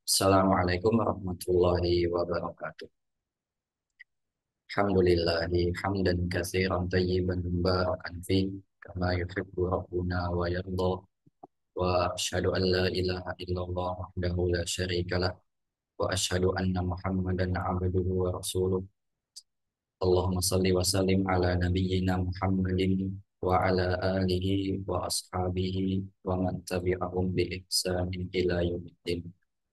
Assalamualaikum warahmatullahi wabarakatuh. Alhamdulillahi hamdan katsiran tayyiban mubarakan fi kama yuhibbu rabbuna wa yarda wa asyhadu an la ilaha illallah wahdahu la syarikalah wa asyhadu anna Muhammadan abduhu wa rasuluh. Allahumma salli wa sallim ala nabiyyina Muhammadin wa ala alihi wa ashabihi wa man tabi'ahum bi ihsanin ila yaumiddin.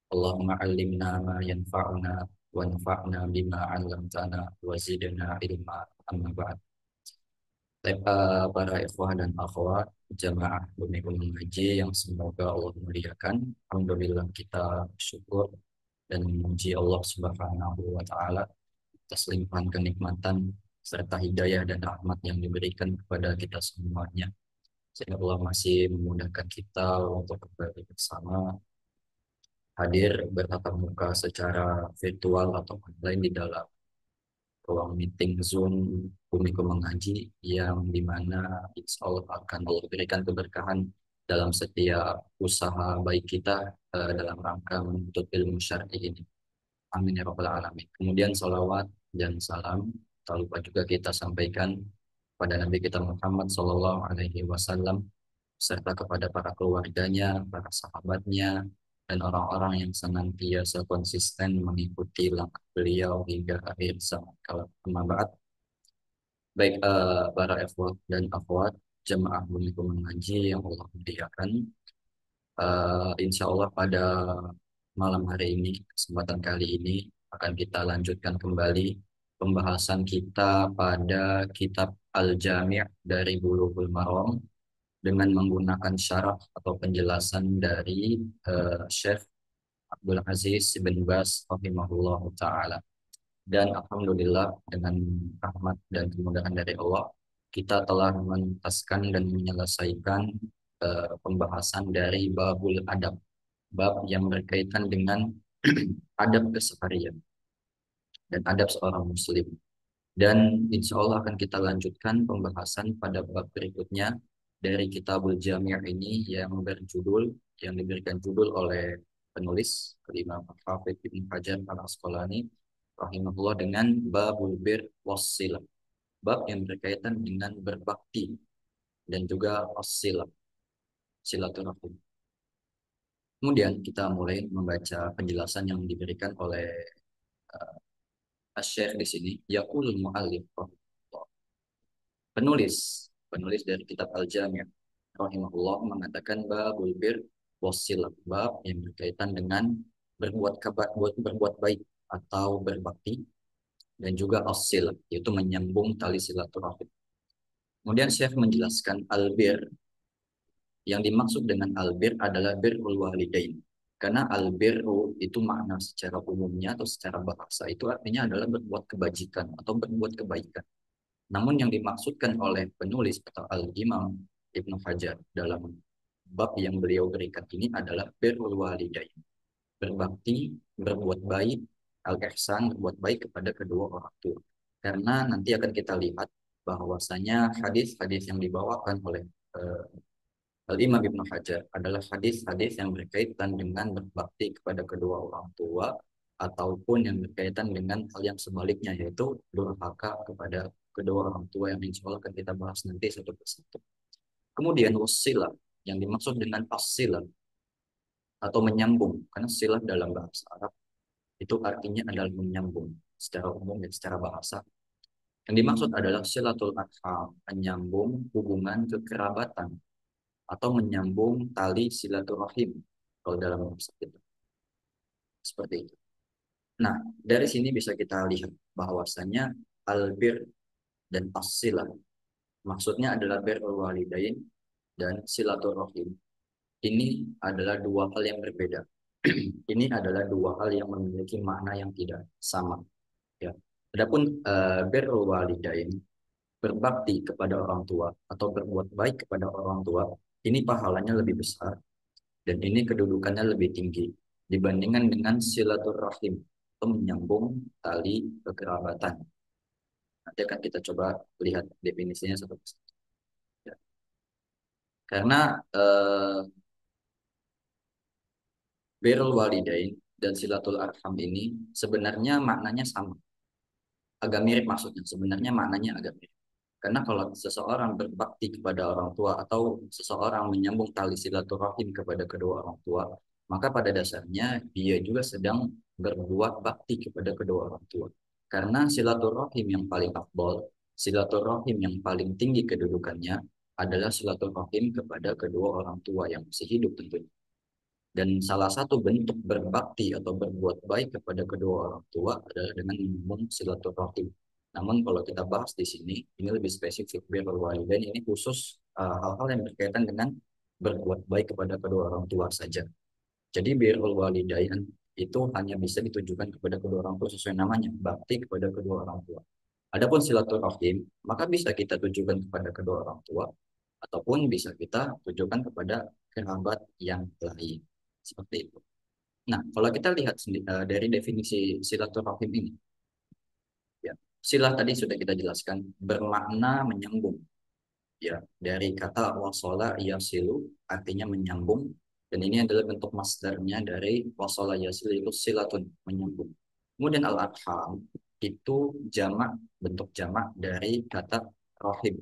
Allahumma allimna ma yanfa'una wanfa'na bima 'allamtana wa zidna ilma amma ba'd. Para ikhwah dan akhwat jamaah Bumi Gunung Haji yang semoga Allah muliakan. Alhamdulillah kita syukur dan memuji Allah Subhanahu wa taala atas limpahan kenikmatan serta hidayah dan rahmat yang diberikan kepada kita semuanya. Sehingga Allah masih memudahkan kita untuk kembali bersama hadir bertatap muka secara virtual atau online di dalam ruang meeting Zoom Bumiko Mengaji yang dimana insya Allah akan Allah berikan keberkahan dalam setiap usaha baik kita dalam rangka menuntut ilmu syar'i ini. Amin ya rabbal alamin. Kemudian salawat dan salam tak lupa juga kita sampaikan pada Nabi kita Muhammad Sallallahu Alaihi Wasallam serta kepada para keluarganya, para sahabatnya, dan orang-orang yang senantiasa konsisten mengikuti langkah beliau hingga akhir zaman. Kalau kemabat, baik para ikhwah dan akhwat jemaah Bumi Mengaji yang Allah muliakan, insya Allah pada malam hari ini, kesempatan kali ini akan kita lanjutkan kembali pembahasan kita pada kitab Al-Jami' dari Bulughul Maram dengan menggunakan syarah atau penjelasan dari Syekh Abdul Aziz bin Baz rahimahullah taala. Dan alhamdulillah dengan rahmat dan kemudahan dari Allah kita telah menuntaskan dan menyelesaikan pembahasan dari babul adab, bab yang berkaitan dengan adab keseharian dan adab seorang muslim. Dan insya Allah akan kita lanjutkan pembahasan pada bab berikutnya dari Kitabul Jami' ini yang diberikan judul oleh penulis Imam Hafidz Ibnu Hajar Al-Asqalani rahimahullah dengan Babul Bir Wassilah. Bab yang berkaitan dengan berbakti dan juga wassilah, silaturahim. Kemudian kita mulai membaca penjelasan yang diberikan oleh uh, Asy-Syaikh di sini, yaqulul muallif penulis penulis dari kitab Al-Jami' rahimahullah mengatakan babul bir wasil, bab yang berkaitan dengan berbuat baik atau berbakti dan juga asil yaitu menyambung tali silaturahim. Kemudian Syekh menjelaskan albir, yang dimaksud dengan albir adalah birrul walidain. Karena albirru itu makna secara umumnya atau secara bahasa itu artinya adalah berbuat kebajikan atau berbuat kebaikan. Namun yang dimaksudkan oleh penulis atau Al-Imam Ibnu Hajar dalam bab yang beliau berikan ini adalah birrul walidain. Berbakti, berbuat baik, al-ihsan, berbuat baik kepada kedua orang tua. Karena nanti akan kita lihat bahwasanya hadis-hadis yang dibawakan oleh Al-Imam Ibnu Hajar adalah hadis-hadis yang berkaitan dengan berbakti kepada kedua orang tua ataupun yang berkaitan dengan hal yang sebaliknya yaitu durhaka kepada kedua orang tua yang insya Allah akan kita bahas nanti satu persatu. Kemudian wasilah yang dimaksud dengan asilah atau menyambung, karena silah dalam bahasa Arab itu artinya adalah menyambung secara umum dan secara bahasa. Yang dimaksud adalah silatul arham, menyambung hubungan kekerabatan atau menyambung tali silaturahim kalau dalam bahasa kita. Seperti itu. Nah, dari sini bisa kita lihat bahwasanya albir dan as-silah maksudnya adalah birrul walidain dan silaturahim. Ini adalah dua hal yang berbeda. Ini adalah dua hal yang memiliki makna yang tidak sama. Ya. Adapun birrul walidain, berbakti kepada orang tua atau berbuat baik kepada orang tua, ini pahalanya lebih besar dan ini kedudukannya lebih tinggi dibandingkan dengan silaturahim atau menyambung tali kekerabatan. Nanti akan kita coba lihat definisinya satu persatu. Ya. Karena birrul walidain dan silatul arham ini sebenarnya maknanya sama, agak mirip maksudnya. Sebenarnya maknanya agak mirip. Karena kalau seseorang berbakti kepada orang tua atau seseorang menyambung tali silaturahim kepada kedua orang tua, maka pada dasarnya dia juga sedang berbuat bakti kepada kedua orang tua. Karena silaturahim yang paling afdol, silaturahim yang paling tinggi kedudukannya adalah silaturahim kepada kedua orang tua yang masih hidup tentunya. Dan salah satu bentuk berbakti atau berbuat baik kepada kedua orang tua adalah dengan menyambung silaturahim. Namun kalau kita bahas di sini, ini lebih spesifik birrul walidain, ini khusus hal-hal yang berkaitan dengan berbuat baik kepada kedua orang tua saja. Jadi birrul walidain itu hanya bisa ditujukan kepada kedua orang tua sesuai namanya, bakti kepada kedua orang tua. Adapun silaturahim, maka bisa kita tujukan kepada kedua orang tua, ataupun bisa kita tujukan kepada kerabat yang lain. Seperti itu. Nah, kalau kita lihat dari definisi silaturahim ini, ya, silah tadi sudah kita jelaskan bermakna menyambung. Ya, dari kata wasola yasilu artinya menyambung, dan ini adalah bentuk masdarnya dari wasola yasil itu silatun, menyambung. Kemudian al-arham itu jamak, bentuk jamak dari kata rohim.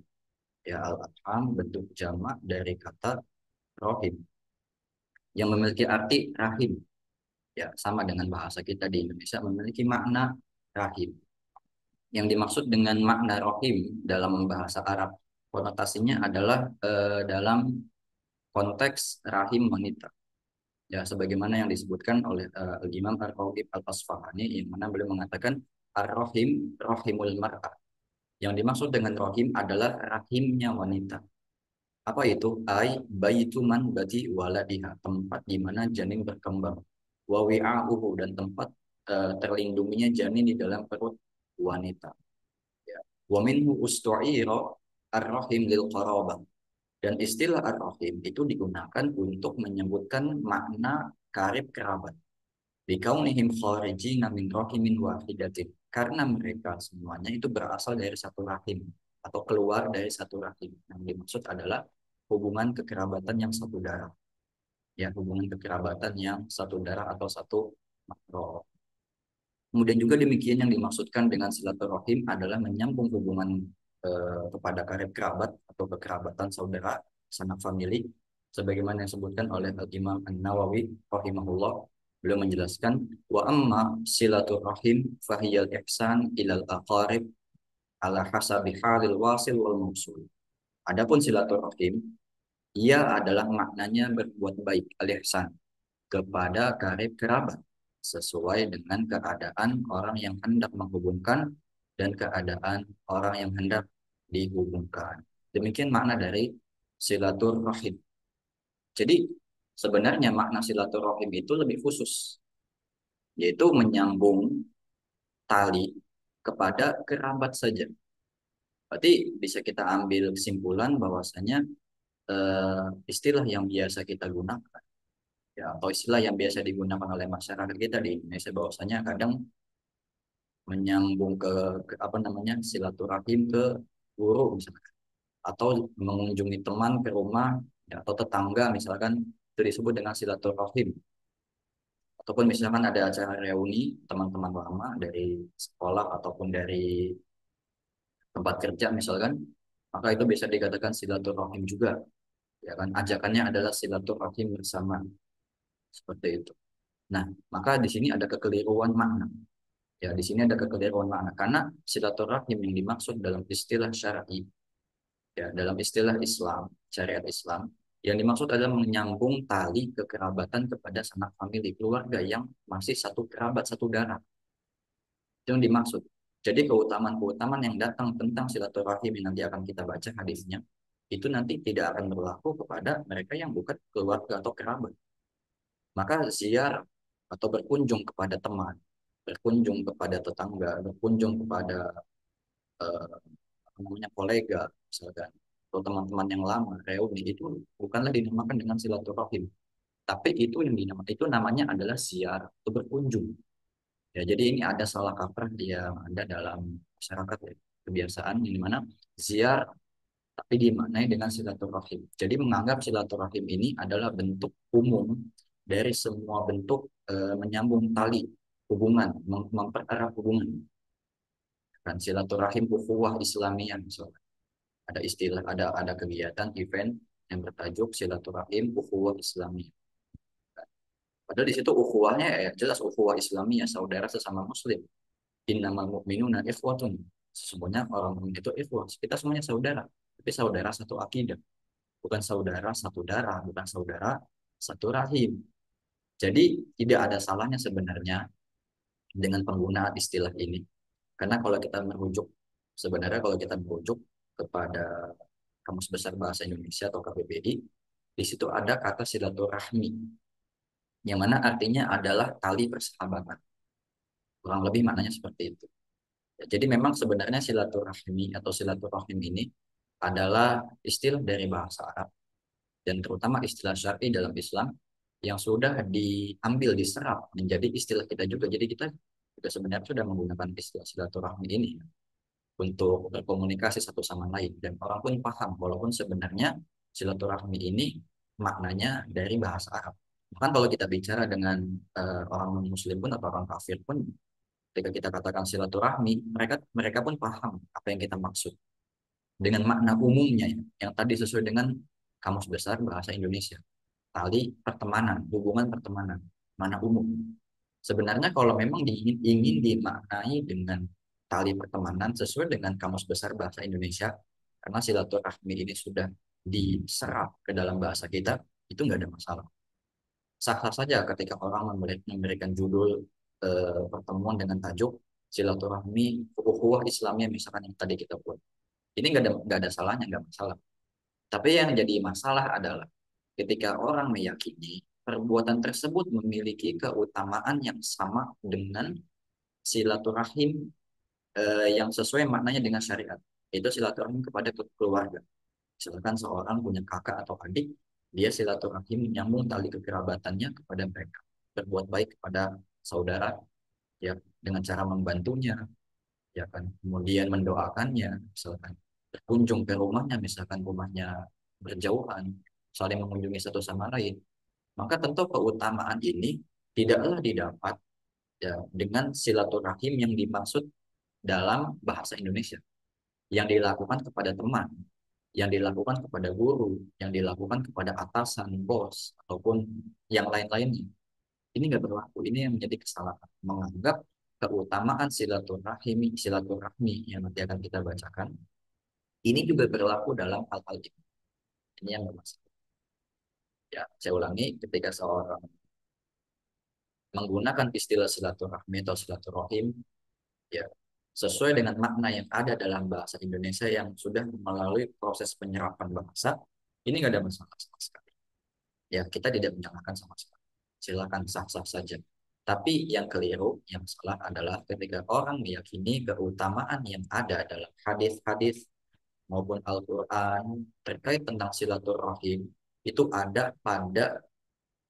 Ya, al-arham bentuk jamak dari kata rohim yang memiliki arti rahim. Ya, sama dengan bahasa kita di Indonesia memiliki makna rahim. Yang dimaksud dengan makna rahim dalam bahasa Arab, konotasinya adalah dalam konteks rahim wanita. Ya, sebagaimana yang disebutkan oleh Imam Ar-Raghib Al-Asfahani, yang mana beliau mengatakan Ar-Rahim, Rahimul Mar'ah. Yang dimaksud dengan rahim adalah rahimnya wanita. Apa itu? Ai baitu man bati waladiha, tempat di mana janin berkembang. Wa wi'a'uhu, dan tempat terlindunginya janin di dalam perut wanita. Ya. Wa minhu ustu'ira ar-rahim lil qarabah. Dan istilah ar-rahim itu digunakan untuk menyebutkan makna karib kerabat. Bikaunihim kharijina min rahimin wahidatin. Karena mereka semuanya itu berasal dari satu rahim atau keluar dari satu rahim. Yang dimaksud adalah hubungan kekerabatan yang satu darah. Ya, hubungan kekerabatan yang satu darah atau satu makro. Kemudian juga demikian yang dimaksudkan dengan silaturahim adalah menyambung hubungan kepada karib kerabat atau kekerabatan saudara, sanak famili, sebagaimana yang disebutkan oleh Imam An-Nawawi rahimahullah. Beliau menjelaskan wa amma silaturahim fahiyal ihsan ilal aqarib ala hasabi halil wasil wal mausul. Adapun silaturahim, ia adalah maknanya berbuat baik, al-ihsan, kepada karib kerabat sesuai dengan keadaan orang yang hendak menghubungkan dan keadaan orang yang hendak dihubungkan. Demikian makna dari silaturahim. Jadi sebenarnya makna silaturahim itu lebih khusus, yaitu menyambung tali kepada kerabat saja. Berarti bisa kita ambil kesimpulan bahwasanya istilah yang biasa kita gunakan, ya, atau istilah yang biasa digunakan oleh masyarakat kita di Indonesia, bahwasanya kadang menyambung ke apa namanya, silaturahim ke guru misalkan, atau mengunjungi teman ke rumah, ya, atau tetangga misalkan, itu disebut dengan silaturahim. Ataupun misalkan ada acara reuni teman-teman lama dari sekolah ataupun dari tempat kerja misalkan, maka itu bisa dikatakan silaturahim juga, ya kan, ajakannya adalah silaturahim bersama, seperti itu. Nah, maka di sini ada kekeliruan makna. Ya, di sini ada kekeliruan makna karena silaturahim yang dimaksud dalam istilah syar'i, ya, dalam istilah Islam, syariat Islam, yang dimaksud adalah menyambung tali kekerabatan kepada sanak famili, keluarga yang masih satu kerabat, satu darah. Itu yang dimaksud. Jadi keutamaan-keutamaan yang datang tentang silaturahim yang nanti akan kita baca hadisnya, itu nanti tidak akan berlaku kepada mereka yang bukan keluarga atau kerabat. Maka ziarah atau berkunjung kepada teman, berkunjung kepada tetangga, berkunjung kepada eh, apa namanya, kolega misalkan, atau teman-teman yang lama reuni, itu bukanlah dinamakan dengan silaturahim, tapi itu yang dinamakan, itu namanya adalah ziarah atau berkunjung. Ya, jadi ini ada salah kaprah yang ada dalam masyarakat, ya, kebiasaan yang dimana ziarah tapi dimaknai dengan silaturahim. Jadi menganggap silaturahim ini adalah bentuk umum dari semua bentuk menyambung tali hubungan, mempererat hubungan. Kan silaturahim ukhuwah Islamiyah misalnya. Ada istilah, ada kegiatan event yang bertajuk silaturahim ukhuwah Islamiyah. Padahal di situ ukhuwahnya ya jelas ukhuwah Islamiyah, saudara sesama muslim. Innamal mu'minuna ikhwatun. Sesungguhnya orang mukmin itu ikhwah. Kita semuanya saudara, tapi saudara satu akidah, bukan saudara satu darah, bukan saudara satu rahim. Jadi tidak ada salahnya sebenarnya dengan penggunaan istilah ini. Karena kalau kita merujuk, sebenarnya kalau kita merujuk kepada Kamus Besar Bahasa Indonesia atau KBBI, di situ ada kata silaturahmi, yang mana artinya adalah tali persahabatan. Kurang lebih maknanya seperti itu. Ya, jadi memang sebenarnya silaturahmi atau silaturahim ini adalah istilah dari bahasa Arab dan terutama istilah syar'i dalam Islam yang sudah diambil, diserap menjadi istilah kita juga. Jadi kita juga sebenarnya sudah menggunakan istilah silaturahmi ini untuk berkomunikasi satu sama lain dan orang pun paham walaupun sebenarnya silaturahmi ini maknanya dari bahasa Arab. Bahkan kalau kita bicara dengan orang non muslim pun atau orang kafir pun ketika kita katakan silaturahmi mereka mereka pun paham apa yang kita maksud dengan makna umumnya yang tadi sesuai dengan Kamus Besar Bahasa Indonesia, tali pertemanan, hubungan pertemanan, mana umum. Sebenarnya kalau memang ingin dimaknai dengan tali pertemanan sesuai dengan Kamus Besar Bahasa Indonesia, karena silaturahmi ini sudah diserap ke dalam bahasa kita, itu nggak ada masalah. Sah-sah saja ketika orang memberikan judul pertemuan dengan tajuk silaturahmi ukhuwah Islamiyah misalkan yang tadi kita buat. Ini nggak ada salahnya, nggak masalah. Tapi yang jadi masalah adalah ketika orang meyakini perbuatan tersebut memiliki keutamaan yang sama dengan silaturahim yang sesuai maknanya dengan syariat, yaitu silaturahim kepada keluarga. Misalkan seorang punya kakak atau adik, dia silaturahim menyambung tali kekerabatannya kepada mereka, berbuat baik kepada saudara, ya dengan cara membantunya, ya kan, kemudian mendoakannya, misalkan berkunjung ke rumahnya, misalkan rumahnya berjauhan, saling mengunjungi satu sama lain, maka tentu keutamaan ini tidaklah didapat ya dengan silaturahim yang dimaksud dalam bahasa Indonesia, yang dilakukan kepada teman, yang dilakukan kepada guru, yang dilakukan kepada atasan, bos, ataupun yang lain-lainnya. Ini nggak berlaku. Ini yang menjadi kesalahan. Menganggap keutamaan silaturahmi yang nanti akan kita bacakan, ini juga berlaku dalam hal-hal ini. Ini yang bermasalah. Ya, saya ulangi, ketika seorang menggunakan istilah silaturahmi atau silaturahim, ya sesuai dengan makna yang ada dalam bahasa Indonesia yang sudah melalui proses penyerapan bahasa, ini nggak ada masalah sama sekali. Ya, kita tidak menyalahkan sama sekali. Silakan sah-sah saja. Tapi yang keliru, yang salah adalah ketika orang meyakini keutamaan yang ada dalam hadis-hadis maupun Al-Quran terkait tentang silaturahim itu ada pada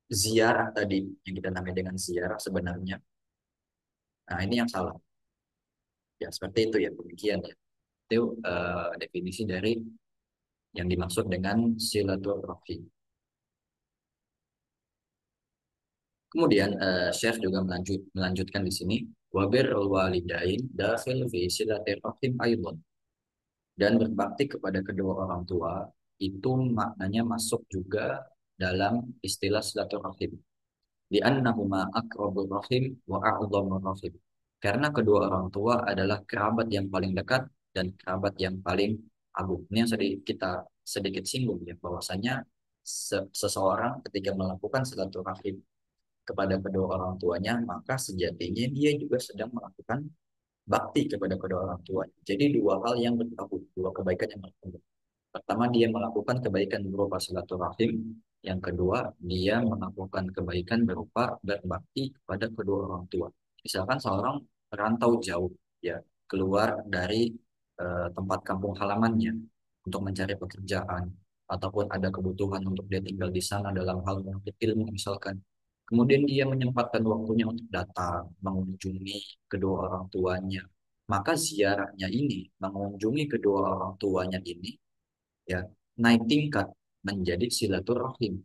ziarah tadi yang kita namai dengan ziarah sebenarnya. Nah, ini yang salah. Ya, seperti itu ya, demikian ya. Itu definisi dari yang dimaksud dengan silaturahim. Kemudian Chef juga melanjutkan di sini wabir walidain dakhil fi silaturahim aydan, dan berbakti kepada kedua orang tua itu maknanya masuk juga dalam istilah silaturahim. Li'annahuma aqrabur rahim wa a'dhamur rahim. Karena kedua orang tua adalah kerabat yang paling dekat dan kerabat yang paling agung. Ini yang kita sedikit singgung ya, bahwasanya seseorang ketika melakukan silaturahim kepada kedua orang tuanya, maka sejatinya dia juga sedang melakukan bakti kepada kedua orang tua. Jadi dua hal yang bertemu, dua kebaikan yang bertemu. Pertama, dia melakukan kebaikan berupa silaturahim. Yang kedua, dia melakukan kebaikan berupa berbakti kepada kedua orang tua. Misalkan seorang merantau jauh, ya keluar dari tempat kampung halamannya untuk mencari pekerjaan, ataupun ada kebutuhan untuk dia tinggal di sana dalam hal menuntut ilmu misalkan. Kemudian dia menyempatkan waktunya untuk datang, mengunjungi kedua orang tuanya. Maka ziarahnya ini, mengunjungi kedua orang tuanya ini, ya naik tingkat menjadi silaturahim.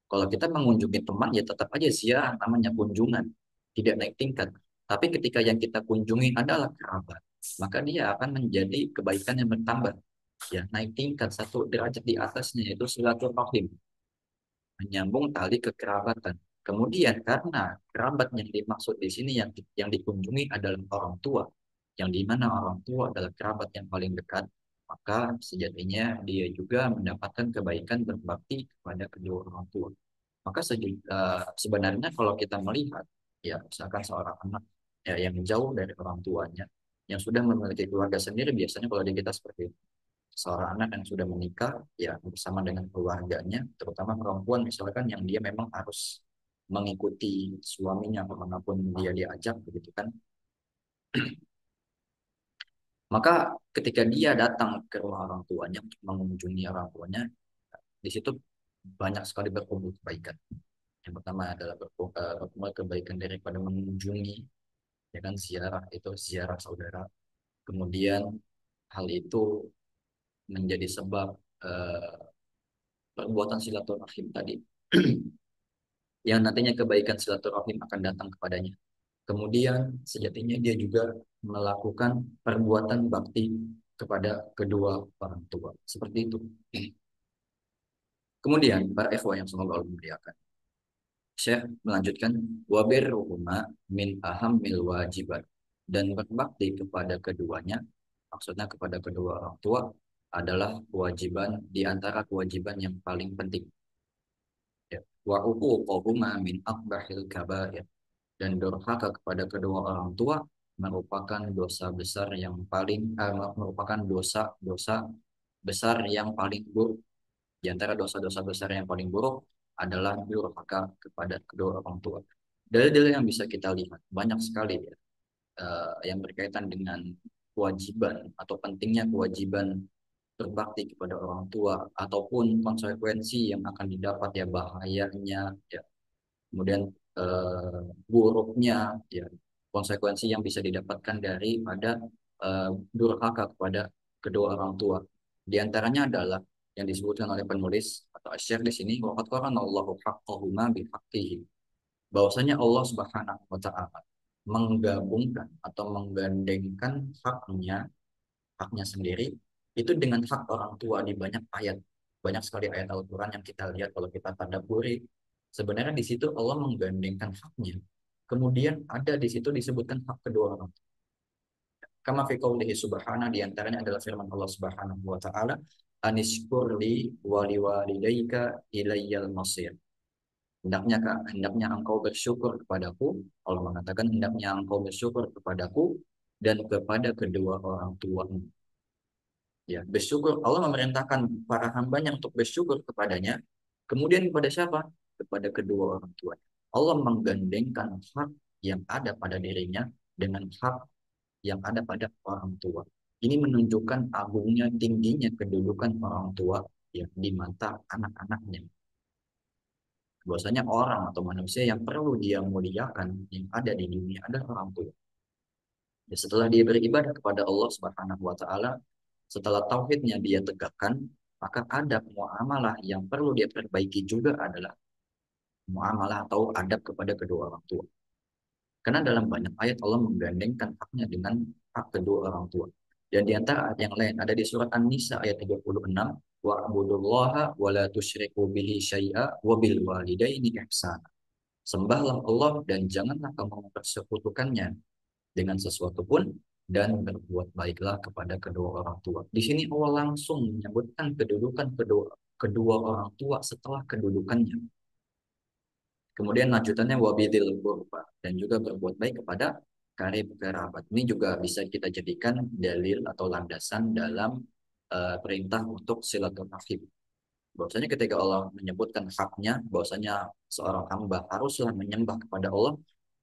Kalau kita mengunjungi teman ya tetap aja ziarah, namanya kunjungan, tidak naik tingkat. Tapi ketika yang kita kunjungi adalah kerabat, maka dia akan menjadi kebaikan yang bertambah, ya naik tingkat satu derajat di atasnya, yaitu silaturahim, menyambung tali kekerabatan. Kemudian karena kerabat yang dimaksud di sini yang dikunjungi adalah orang tua, yang dimana orang tua adalah kerabat yang paling dekat, maka sejatinya dia juga mendapatkan kebaikan berbakti kepada kedua orang tua. Maka sebenarnya kalau kita melihat, ya misalkan seorang anak ya, yang jauh dari orang tuanya, yang sudah memiliki keluarga sendiri, biasanya kalau di kita seperti itu. Seorang anak yang sudah menikah, ya bersama dengan keluarganya, terutama perempuan misalkan yang dia memang harus mengikuti suaminya kemanapun dia diajak, begitu kan. Maka ketika dia datang ke rumah orang tuanya untuk mengunjungi orang tuanya, di situ banyak sekali berkumpul kebaikan. Yang pertama adalah berkumpul kebaikan daripada mengunjungi, ya kan, ziarah itu ziarah saudara. Kemudian hal itu menjadi sebab eh, perbuatan silaturahim tadi, yang nantinya kebaikan silaturahim akan datang kepadanya. Kemudian sejatinya dia juga melakukan perbuatan bakti kepada kedua orang tua. Seperti itu. Kemudian para ikhwah yang semoga Allah muliakan. Syekh melanjutkan wabirruhuma min ahammil wajibat, dan berbakti kepada keduanya, maksudnya kepada kedua orang tua, adalah kewajiban di antara kewajiban yang paling penting. Ya. Wa uququhuma min akbahil kabair, dan durhaka kepada kedua orang tua merupakan dosa besar yang paling merupakan dosa-dosa besar yang paling buruk. Di antara dosa-dosa besar yang paling buruk adalah durhaka kepada kedua orang tua. Dalil-dalil yang bisa kita lihat banyak sekali ya, yang berkaitan dengan kewajiban atau pentingnya kewajiban berbakti kepada orang tua, ataupun konsekuensi yang akan didapat, ya bahayanya, ya kemudian eh, buruknya, ya konsekuensi yang bisa didapatkan daripada durhaka kepada kedua orang tua. Di antaranya adalah yang disebutkan oleh penulis atau Syekh di sini, waqad qarana Allahu haqqahuma bihaqqihi, bahwasanya Allah Subhanahu wa taala menggabungkan atau menggandengkan haknya sendiri itu dengan hak orang tua di banyak ayat. Banyak sekali ayat Al-Quran yang kita lihat kalau kita tadabburi. Sebenarnya di situ Allah menggandengkan haknya. Kemudian ada di situ disebutkan hak kedua orang tua. Kama fi qoulihi subhanahu, di antaranya adalah firman Allah Subhanahu wa taala, anishkurli wa liwalidayka ilayyal masir. Hendaknya engkau bersyukur kepadaku. Allah mengatakan hendaknya engkau bersyukur kepadaku dan kepada kedua orang tuamu. Ya, bersyukur. Allah memerintahkan para hambanya untuk bersyukur kepadanya. Kemudian kepada siapa? Kepada kedua orang tua. Allah menggandengkan hak yang ada pada dirinya dengan hak yang ada pada orang tua. Ini menunjukkan agungnya, tingginya kedudukan orang tua yang di mata anak-anaknya. Bahwasanya orang atau manusia yang perlu dia muliakan yang ada di dunia adalah orang tua. Ya, setelah dia beribadah kepada Allah Subhanahu wa taala, setelah tauhidnya dia tegakkan, maka ada muamalah yang perlu dia perbaiki juga, adalah muamalah atau adab kepada kedua orang tua. Karena dalam banyak ayat Allah menggandengkan haknya dengan hak kedua orang tua. Dan di antara ayat yang lain ada di surat An-Nisa ayat 36, wa'budullaha wa la tusyriku bihi syai'a wa bil walidaini ihsana. Sembahlah Allah dan janganlah kamu mempersekutukannya dengan sesuatu pun, dan berbuat baiklah kepada kedua orang tua. Di sini Allah langsung menyebutkan kedudukan kedua kedua orang tua setelah kedudukannya. Kemudian lanjutannya wabidil qurba, dan juga berbuat baik kepada karib kerabat. Ini juga bisa kita jadikan dalil atau landasan dalam perintah untuk silaturahim. Bahwasanya ketika Allah menyebutkan haknya, bahwasanya seorang hamba haruslah menyembah kepada Allah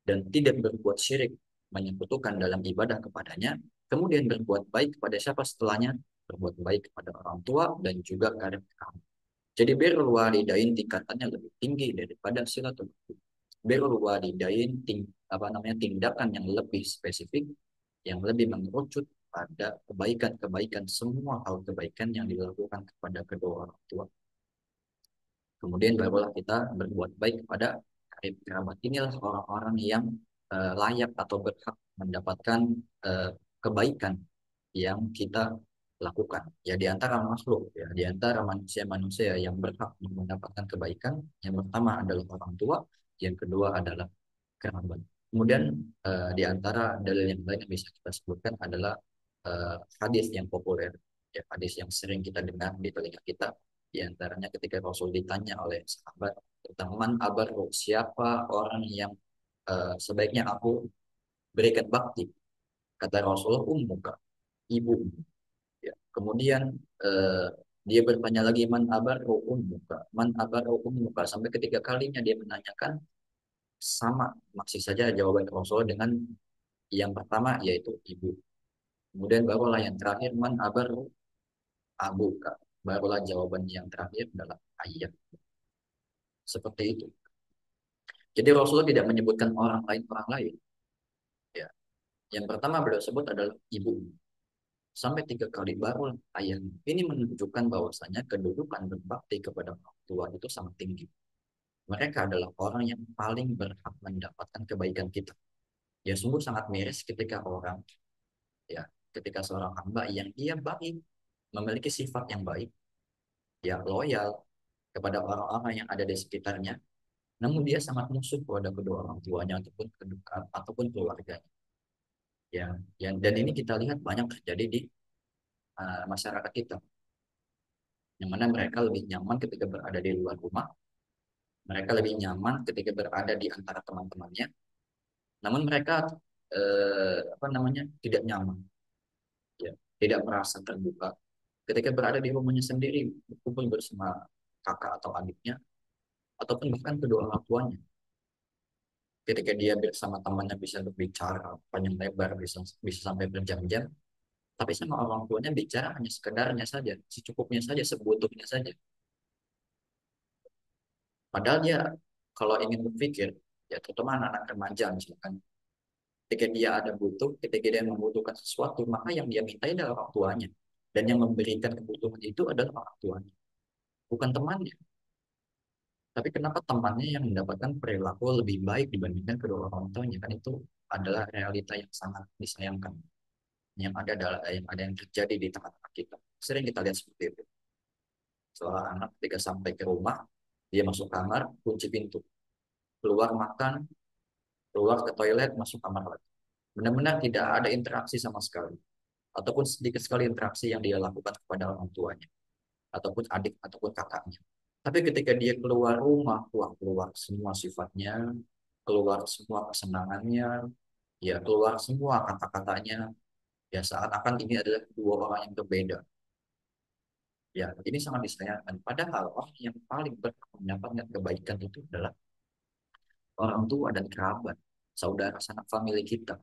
dan tidak berbuat syirik, menyekutukan dalam ibadah kepadanya, kemudian berbuat baik kepada siapa setelahnya? Berbuat baik kepada orang tua dan juga karib kerabat. Jadi birrul walidain tingkatannya lebih tinggi daripada silaturahim. Birrul walidain apa namanya, tindakan yang lebih spesifik, yang lebih mengerucut pada kebaikan-kebaikan, semua hal kebaikan yang dilakukan kepada kedua orang tua. Kemudian barulah kita berbuat baik kepada karib kerabat. Inilah orang-orang yang layak atau berhak mendapatkan eh, kebaikan yang kita lakukan. Ya di antara makhluk, ya di antara manusia-manusia yang berhak mendapatkan kebaikan, yang pertama adalah orang tua, yang kedua adalah kerabat. Kemudian di antara dalil yang lain yang bisa kita sebutkan adalah hadis yang populer, ya hadis yang sering kita dengar di telinga kita. Di antaranya ketika Rasul ditanya oleh sahabat tentang man abaru, siapa orang yang sebaiknya aku berikan bakti, kata Rasulullah ummuka, ibu. Ya. Kemudian eh, dia bertanya lagi man abaru ummuka, man abaru ummuka, sampai ketiga kalinya dia menanyakan sama masih saja jawaban Rasulullah dengan yang pertama yaitu ibu. Kemudian barulah yang terakhir man abaru abuka. Barulah jawaban yang terakhir adalah ayah. Seperti itu. Jadi Rasulullah tidak menyebutkan orang lain. Ya. Yang pertama beliau sebut adalah ibu. Sampai tiga kali baru ayah. Ini menunjukkan bahwasanya kedudukan berbakti kepada orang tua itu sangat tinggi. Mereka adalah orang yang paling berhak mendapatkan kebaikan kita. Ya sungguh sangat miris ketika orang, ya ketika seorang hamba yang dia baik, memiliki sifat yang baik, ya loyal kepada orang-orang yang ada di sekitarnya, namun dia sangat musuh kepada kedua orang tuanya ataupun kedua ataupun keluarganya. Ya, dan ini kita lihat banyak terjadi di masyarakat kita, yang mana mereka lebih nyaman ketika berada di luar rumah, mereka lebih nyaman ketika berada di antara teman-temannya, namun mereka apa namanya tidak nyaman, ya, tidak merasa terbuka ketika berada di rumahnya sendiri, berkumpul bersama kakak atau adiknya, ataupun bahkan kedua orang tuanya. Ketika dia bersama temannya bisa berbicara panjang lebar, bisa bisa sampai berjam-jam, tapi sama orang tuanya bicara hanya sekedarnya saja, secukupnya saja, sebutuhnya saja. Padahal dia kalau ingin berpikir, ya terutama anak-anak remaja misalkan, ketika dia ada butuh, ketika dia membutuhkan sesuatu, maka yang dia minta adalah orang tuanya. Dan yang memberikan kebutuhan itu adalah orang tuanya, bukan temannya. Tapi kenapa temannya yang mendapatkan perilaku lebih baik dibandingkan kedua orang tuanya? Kan itu adalah realita yang sangat disayangkan. Yang ada yang terjadi di tengah-tengah kita. Sering kita lihat seperti itu. Seorang anak ketika sampai ke rumah, dia masuk kamar, kunci pintu, keluar makan, keluar ke toilet, masuk kamar lagi. Benar-benar tidak ada interaksi sama sekali, ataupun sedikit sekali interaksi yang dia lakukan kepada orang tuanya, ataupun adik, ataupun kakaknya. Tapi ketika dia keluar rumah, keluar semua sifatnya, keluar semua kesenangannya, ya keluar semua kata-katanya, ya seakan-akan ini adalah dua orang yang berbeda. Ya, ini sangat disayangkan. Padahal orang yang paling berhak mendapatkan kebaikan itu adalah orang tua dan kerabat, saudara sanak famili kita.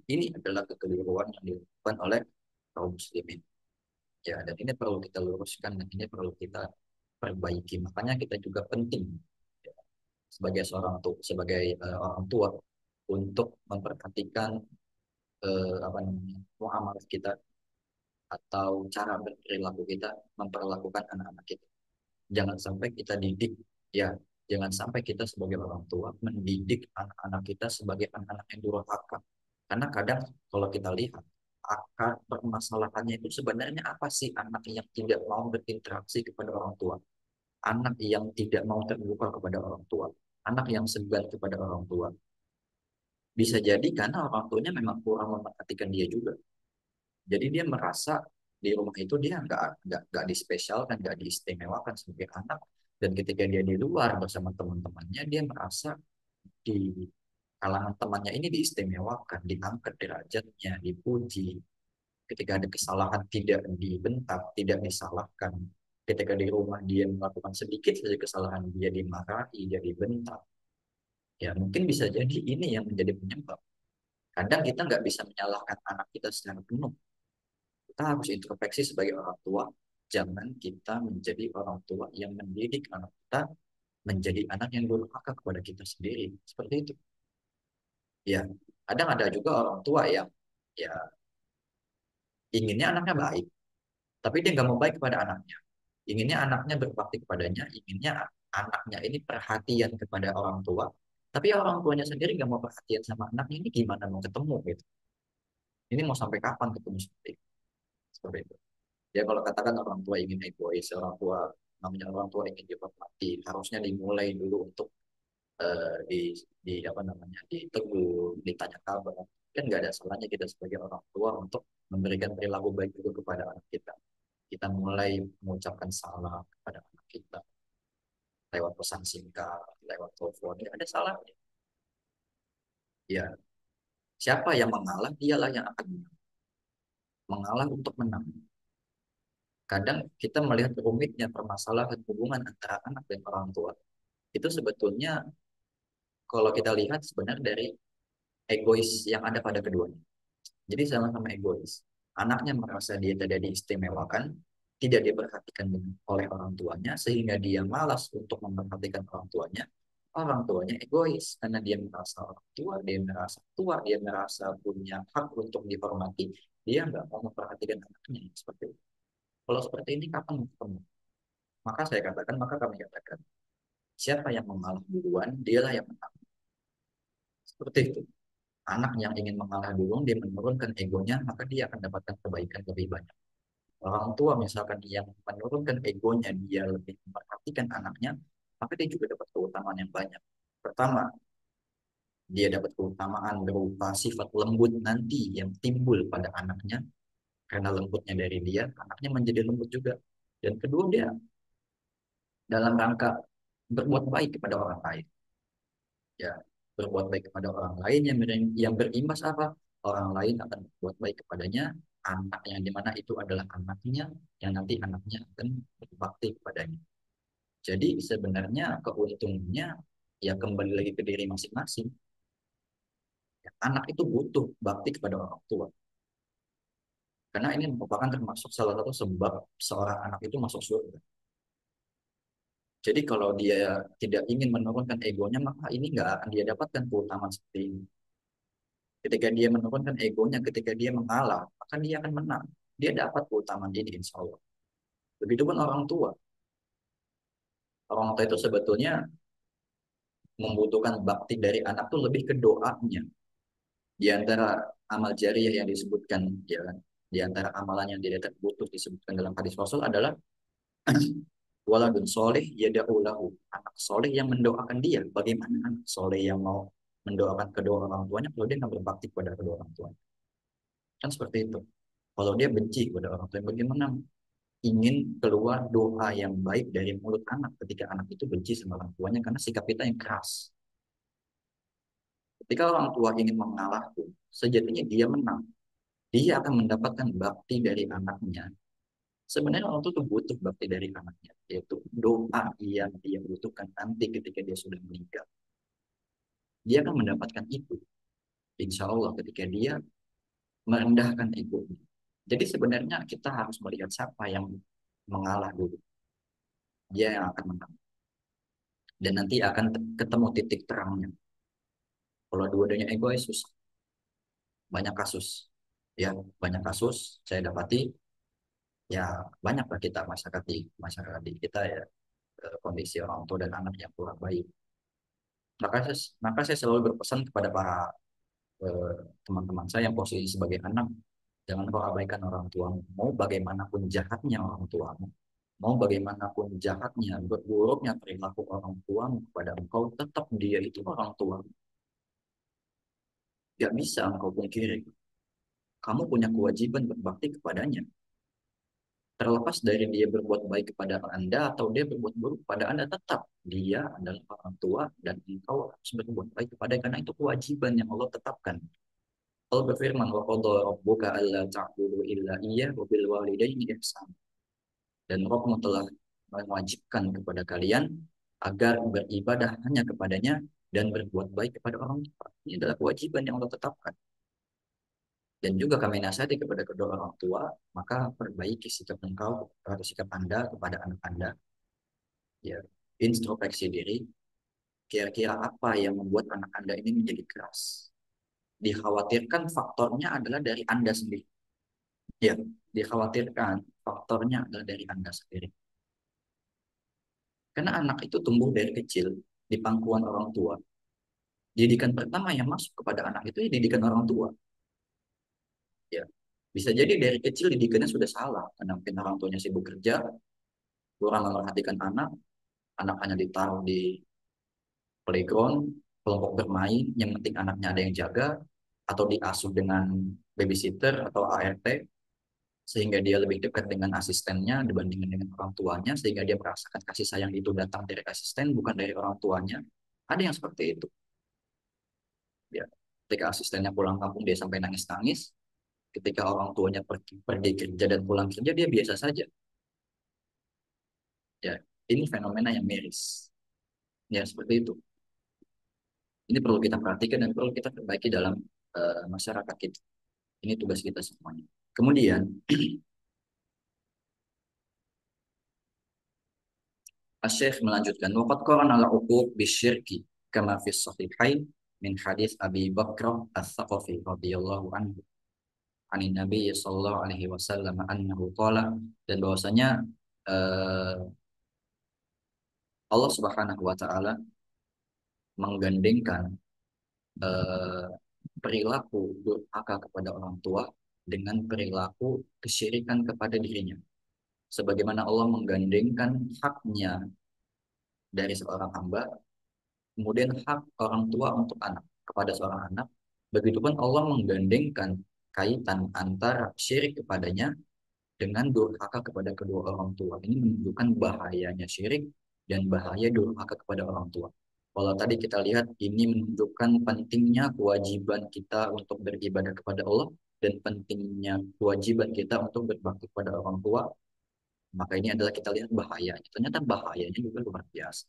Ini adalah kekeliruan yang dilakukan oleh kaum muslimin. Ya, dan ini perlu kita luruskan dan ini perlu kita perbaiki. Makanya kita juga penting ya, sebagai seorang tua, sebagai orang tua untuk memperhatikan apa namanya muamalah kita atau cara berperilaku kita memperlakukan anak-anak kita. Jangan sampai kita didik, ya, jangan sampai kita sebagai orang tua mendidik anak-anak kita sebagai anak-anak yang durhaka. Karena kadang kalau kita lihat akar permasalahannya itu sebenarnya apa sih? Anak yang tidak mau berinteraksi kepada orang tua, anak yang tidak mau terbuka kepada orang tua, anak yang segan kepada orang tua. Bisa jadi karena orang tuanya memang kurang memperhatikan dia juga. Jadi dia merasa di rumah itu dia nggak dispesialkan, nggak diistimewakan sebagai anak. Dan ketika dia di luar bersama teman-temannya, dia merasa di kalangan temannya ini diistimewakan, diangkat derajatnya, dipuji. Ketika ada kesalahan tidak dibentak, tidak disalahkan. Ketika di rumah dia melakukan sedikit saja kesalahan, dia dimarahi, dia dibentak. Ya mungkin bisa jadi ini yang menjadi penyebab. Kadang kita nggak bisa menyalahkan anak kita secara penuh. Kita harus introspeksi sebagai orang tua. Jangan kita menjadi orang tua yang mendidik anak kita menjadi anak yang durhaka kepada kita sendiri. Seperti itu. Ya, kadang ada juga orang tua yang ya inginnya anaknya baik, tapi dia nggak mau baik kepada anaknya. Inginnya anaknya berbakti kepadanya, inginnya anaknya ini perhatian kepada orang tua, tapi orang tuanya sendiri nggak mau perhatian sama anaknya, ini gimana mau ketemu gitu? Ini mau sampai kapan ketemu seperti itu? Seperti itu. Ya kalau katakan orang tua ingin egois, orang tua namanya orang tua ingin dihormati, harusnya dimulai dulu untuk di apa namanya ditegur, ditanya kabar. Kan nggak ada salahnya kita sebagai orang tua untuk memberikan perilaku baik itu kepada anak kita. Kita mulai mengucapkan salam kepada anak kita lewat pesan singkat, lewat telepon, ya ada salahnya. Ya, siapa yang mengalah, dialah yang akan menang. Mengalah untuk menang. Kadang kita melihat rumitnya permasalahan hubungan antara anak dan orang tua. Itu sebetulnya kalau kita lihat sebenarnya dari egois yang ada pada keduanya. Jadi sama-sama egois. Anaknya merasa dia tidak diistimewakan, tidak diperhatikan oleh orang tuanya, sehingga dia malas untuk memperhatikan orang tuanya. Orang tuanya egois, karena dia merasa orang tua, dia merasa tua, dia merasa punya hak untuk dihormati. Dia nggak mau memperhatikan anaknya. Seperti itu. Kalau seperti ini, kapan ketemu? Maka saya katakan, maka kami katakan, siapa yang mengalah duluan, dialah yang menang. Seperti itu. Anak yang ingin mengalah duluan, dia menurunkan egonya, maka dia akan dapatkan kebaikan lebih banyak. Orang tua misalkan yang menurunkan egonya, dia lebih memperhatikan anaknya, maka dia juga dapat keutamaan yang banyak. Pertama, dia dapat keutamaan berupa sifat lembut nanti yang timbul pada anaknya, karena lembutnya dari dia, anaknya menjadi lembut juga. Dan kedua, dia dalam rangka berbuat baik kepada orang lain. Ya, berbuat baik kepada orang lain yang berimbas apa? Orang lain akan berbuat baik kepadanya, anak yang dimana itu adalah anaknya, yang nanti anaknya akan berbakti kepadanya. Jadi sebenarnya keuntungannya ya kembali lagi ke diri masing-masing. Ya, anak itu butuh bakti kepada orang tua. Karena ini merupakan termasuk salah satu sebab seorang anak itu masuk surga. Jadi kalau dia tidak ingin menurunkan egonya, maka ini nggak akan dia dapatkan keutamaan seperti ini. Ketika dia menurunkan egonya, ketika dia mengalah, maka dia akan menang. Dia dapat keutamaan ini, insya Allah. Begitupun orang tua. Orang tua itu sebetulnya membutuhkan bakti dari anak itu lebih ke doanya. Di antara amal jariah yang disebutkan, ya kan, di antara amalan yang tidak terputus disebutkan dalam hadis Rasul adalah waladun soleh yada'ulahu. Anak soleh yang mendoakan dia. Bagaimana anak soleh yang mau mendoakan kedua orang tuanya kalau dia nggak berbakti kepada kedua orang tuanya? Kan seperti itu. Kalau dia benci kepada orang tuanya, bagaimana ingin keluar doa yang baik dari mulut anak ketika anak itu benci sama orang tuanya karena sikap kita yang keras. Ketika orang tua ingin mengalah pun, sejatinya dia menang. Dia akan mendapatkan bakti dari anaknya. Sebenarnya orang tua itu butuh bakti dari anaknya, yaitu doa yang dia butuhkan nanti ketika dia sudah meninggal. Dia akan mendapatkan itu, insya Allah ketika dia merendahkan egonya. Jadi sebenarnya kita harus melihat siapa yang mengalah dulu. Dia yang akan menang. Dan nanti akan ketemu titik terangnya. Kalau dua-duanya egois, susah. Banyak kasus. Ya, banyak kasus saya dapati. Ya, banyaklah kita masyarakat di kita ya, kondisi orang tua dan anak yang kurang baik. Maka saya selalu berpesan kepada para eh, teman-teman saya yang posisi sebagai anak, jangan kau abaikan orang tuamu. Mau bagaimanapun jahatnya orang tuamu, mau bagaimanapun jahatnya, buruknya perilaku orang tuamu kepada engkau, tetap dia itu orang tua. Gak bisa engkau pungkiri. Kamu punya kewajiban berbakti kepadanya. Terlepas dari dia berbuat baik kepada Anda atau dia berbuat buruk kepada Anda, tetap dia adalah orang tua dan engkau harus berbuat baik kepada karena itu kewajiban yang Allah tetapkan. Allah berfirman, wa qadha rabbuka alla ta'budu illa iyyah wa bil walidayni ihsan. Dan Rabbmu telah mewajibkan kepada kalian agar beribadah hanya kepadanya dan berbuat baik kepada orang tua. Ini adalah kewajiban yang Allah tetapkan. Dan juga kami nasihati kepada kedua orang tua, maka perbaiki sikap engkau atau sikap Anda kepada anak Anda. Ya, introspeksi diri, kira-kira apa yang membuat anak Anda ini menjadi keras. Dikhawatirkan faktornya adalah dari Anda sendiri. Ya, dikhawatirkan faktornya adalah dari Anda sendiri. Karena anak itu tumbuh dari kecil di pangkuan orang tua. Didikan pertama yang masuk kepada anak itu ya didikan orang tua. Ya, bisa jadi dari kecil didikannya sudah salah, karena mungkin orang tuanya sibuk kerja, kurang memperhatikan anak, anak hanya ditaruh di playground, kelompok bermain, yang penting anaknya ada yang jaga, atau diasuh dengan babysitter atau ART, sehingga dia lebih dekat dengan asistennya dibandingkan dengan orang tuanya, sehingga dia merasakan kasih sayang itu datang dari asisten, bukan dari orang tuanya. Ada yang seperti itu. Ya. Ketika asistennya pulang kampung, dia sampai nangis-nangis. Ketika orang tuanya pergi kerja dan pulang kerja, dia biasa saja. Ya, ini fenomena yang miris. Ya, seperti itu. Ini perlu kita perhatikan dan perlu kita perbaiki dalam masyarakat kita. Ini tugas kita semuanya. Kemudian, Asy-Syaikh melanjutkan, waqad qarana al-uquq bisyirki kama fi sahihain min hadis Abi Bakrah Ats-Tsaqafi radhiyallahu anhu anin Nabi sallallahu alaihi wasallam annahu qala, dan bahwasanya eh, Allah Subhanahu wa taala menggandengkan eh, perilaku durhaka kepada orang tua dengan perilaku kesyirikan kepada dirinya. Sebagaimana Allah menggandengkan haknya dari seorang hamba, kemudian hak orang tua untuk anak kepada seorang anak, begitupun Allah menggandengkan kaitan antara syirik kepadanya dengan durhaka kepada kedua orang tua. Ini menunjukkan bahayanya syirik dan bahaya durhaka kepada orang tua. Kalau tadi kita lihat, ini menunjukkan pentingnya kewajiban kita untuk beribadah kepada Allah dan pentingnya kewajiban kita untuk berbakti kepada orang tua. Maka ini adalah kita lihat bahayanya. Ternyata bahayanya juga luar biasa.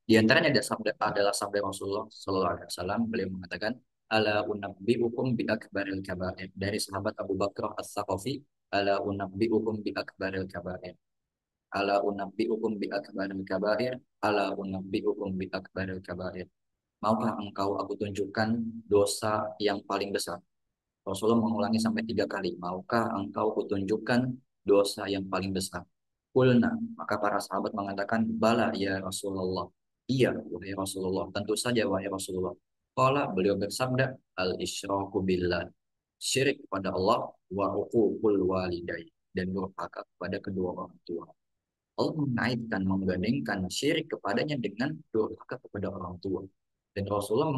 Di antaranya adalah sabda Rasulullah Sallallahu Alaihi Wasallam. Beliau mengatakan, "Ala unabbiukum bi akbaril kabair." Dari sahabat Abu Bakar As-Saqafi, "Ala unabbiukum bi akbaril kabair." Ala unabbiukum bi akbaril kabair. Ala unabbiukum bi akbaril kabair. Maukah engkau aku tunjukkan dosa yang paling besar? Rasulullah mengulangi sampai 3 kali. Maukah engkau kutunjukkan dosa yang paling besar? Kulna, maka para sahabat mengatakan, bala ya Rasulullah. Iya, wahai Rasulullah. Tentu saja, wahai Rasulullah. Qala, beliau bersabda, al-isyraku billah. Syirik kepada Allah, wa uququl walidai. Dan durhaka kepada kedua orang tua. Allah mengaitkan, menggandengkan syirik kepadanya dengan durhaka kepada orang tua. Dan Rasulullah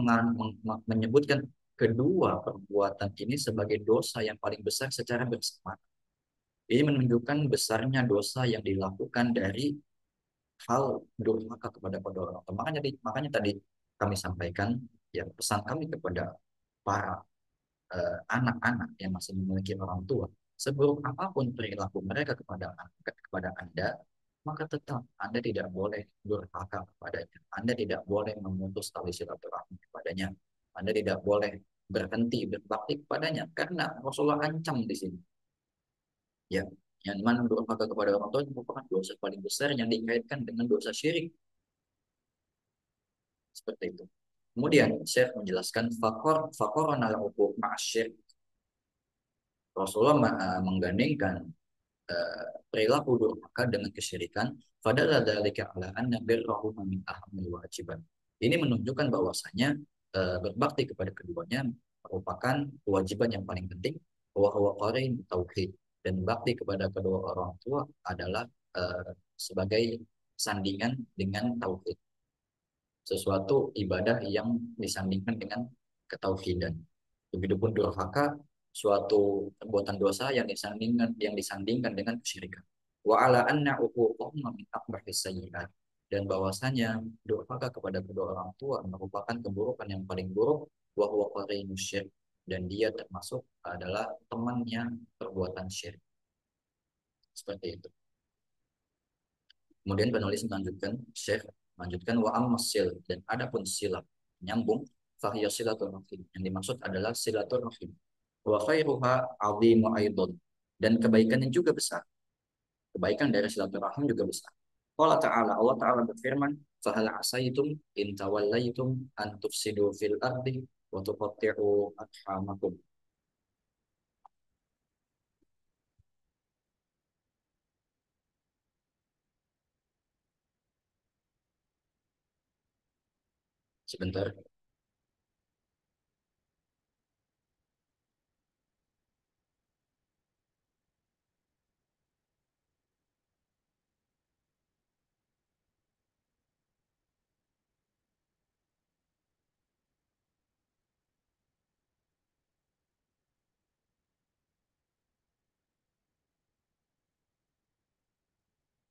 menyebutkan kedua perbuatan ini sebagai dosa yang paling besar secara bersamaan. Ini menunjukkan besarnya dosa yang dilakukan dari hal durhaka kepada kedua orang tua. Makanya tadi kami sampaikan, ya, pesan kami kepada para anak-anak yang masih memiliki orang tua, seburuk apapun perilaku mereka kepada Anda, maka tetap Anda tidak boleh durhaka kepadanya. Anda tidak boleh memutus tali silaturahmi kepadanya. Anda tidak boleh berhenti berbakti kepadanya, karena Rasulullah ancam di sini. Ya, yang mana durhaka kepada orang tua merupakan dosa paling besar yang dikaitkan dengan dosa syirik, seperti itu. Kemudian Syekh menjelaskan fakor ala uquq ma'asyir. Rasulullah menggandengkan perilaku durhaka dengan kesyirikan, fadalla dzalika ala anna birrahu min ahamil wajiban. Ini menunjukkan bahwasanya berbakti kepada keduanya merupakan kewajiban yang paling penting, wa huwa qarin tauhid, dan bakti kepada kedua orang tua adalah sebagai sandingan dengan tauhid, sesuatu ibadah yang disandingkan dengan ketauhidan. Begitupun durhaka, suatu perbuatan dosa yang disandingkan dengan kesyirikan. Wa ala anna uquqahum min akbahis sayyi'at, dan bahwasanya durhaka kepada kedua orang tua merupakan keburukan yang paling buruk, wa huwa qarinu syirk, dan dia termasuk adalah temannya perbuatan syirik. Seperti itu. Kemudian penulis melanjutkan, Syekh melanjutkan wa ammasil, dan adapun silat nyambung, fahiya silatul rahim. Yang dimaksud adalah silatul rahim. Wa khairuha azimu aidon, dan kebaikannya juga besar. Kebaikan dari silaturahim juga besar. Allah Ta'ala berfirman, fahal asaitum in tawallaitum an tufsidu fil ardi wa tuqatti'u arhamakum. Sebentar.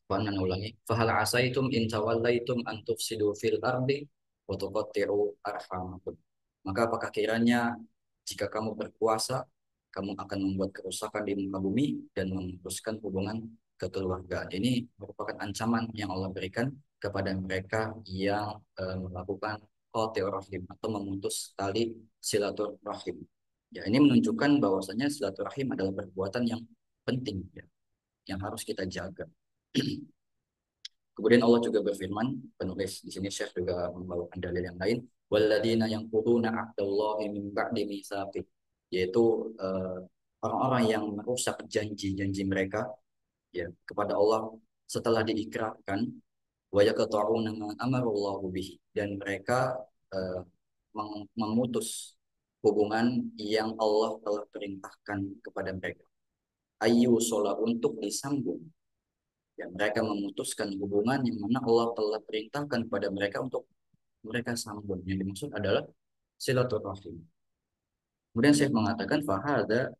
Mana ulangi? Fahal asaitum in tawallaitum an tufsidu fil ardi wa tuqatti'u arhamakum. Maka apakah kiranya jika kamu berkuasa, kamu akan membuat kerusakan di muka bumi dan memutuskan hubungan kekeluargaan. Ini merupakan ancaman yang Allah berikan kepada mereka yang melakukan qati'ur rahim atau memutus tali silaturahim. Ya, ini menunjukkan bahwasanya silaturahim adalah perbuatan yang penting ya, yang harus kita jaga. Kemudian Allah juga berfirman, penulis di sini Syekh juga membawakan dalil yang lain, walladzina yanquduna ahdallahi min ba'di mitsaqih, yaitu orang-orang yang merusak janji-janji mereka ya kepada Allah setelah diikrarkan, wa yaqta'una ma amarallahu bihi, dan mereka eh, memutus hubungan yang Allah telah perintahkan kepada mereka. Ayu sholat untuk disambung. Ya, mereka memutuskan hubungan yang mana Allah telah perintahkan kepada mereka untuk mereka sambung. Yang dimaksud adalah silaturahim. Kemudian saya mengatakan fahada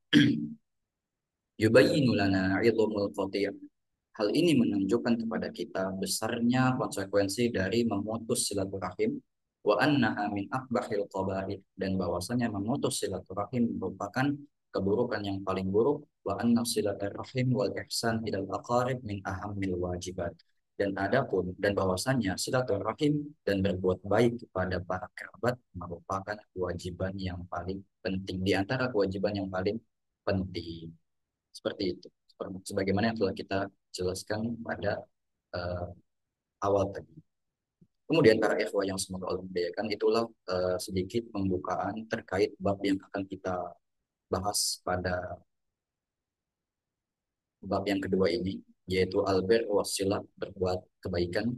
yubayyinu lana 'idhamul qati'. Hal ini menunjukkan kepada kita besarnya konsekuensi dari memutus silaturahim, wa annaha min akbahil qaba'ih, dan bahwasanya memutus silaturahim merupakan keburukan yang paling buruk, wa anna silaturahim wal ihsan ilal aqarib min ahammil wajibat. Dan bahwasanya silaturahim dan berbuat baik kepada para kerabat merupakan kewajiban yang paling penting di antara kewajiban yang paling penting. Seperti itu. Sebagaimana yang telah kita jelaskan pada uh, awal tadi. Kemudian para ikhwah yang semoga Allah muliakan, itulah sedikit pembukaan terkait bab yang akan kita bahas pada bab yang kedua ini, yaitu albir wasilah, berbuat kebaikan,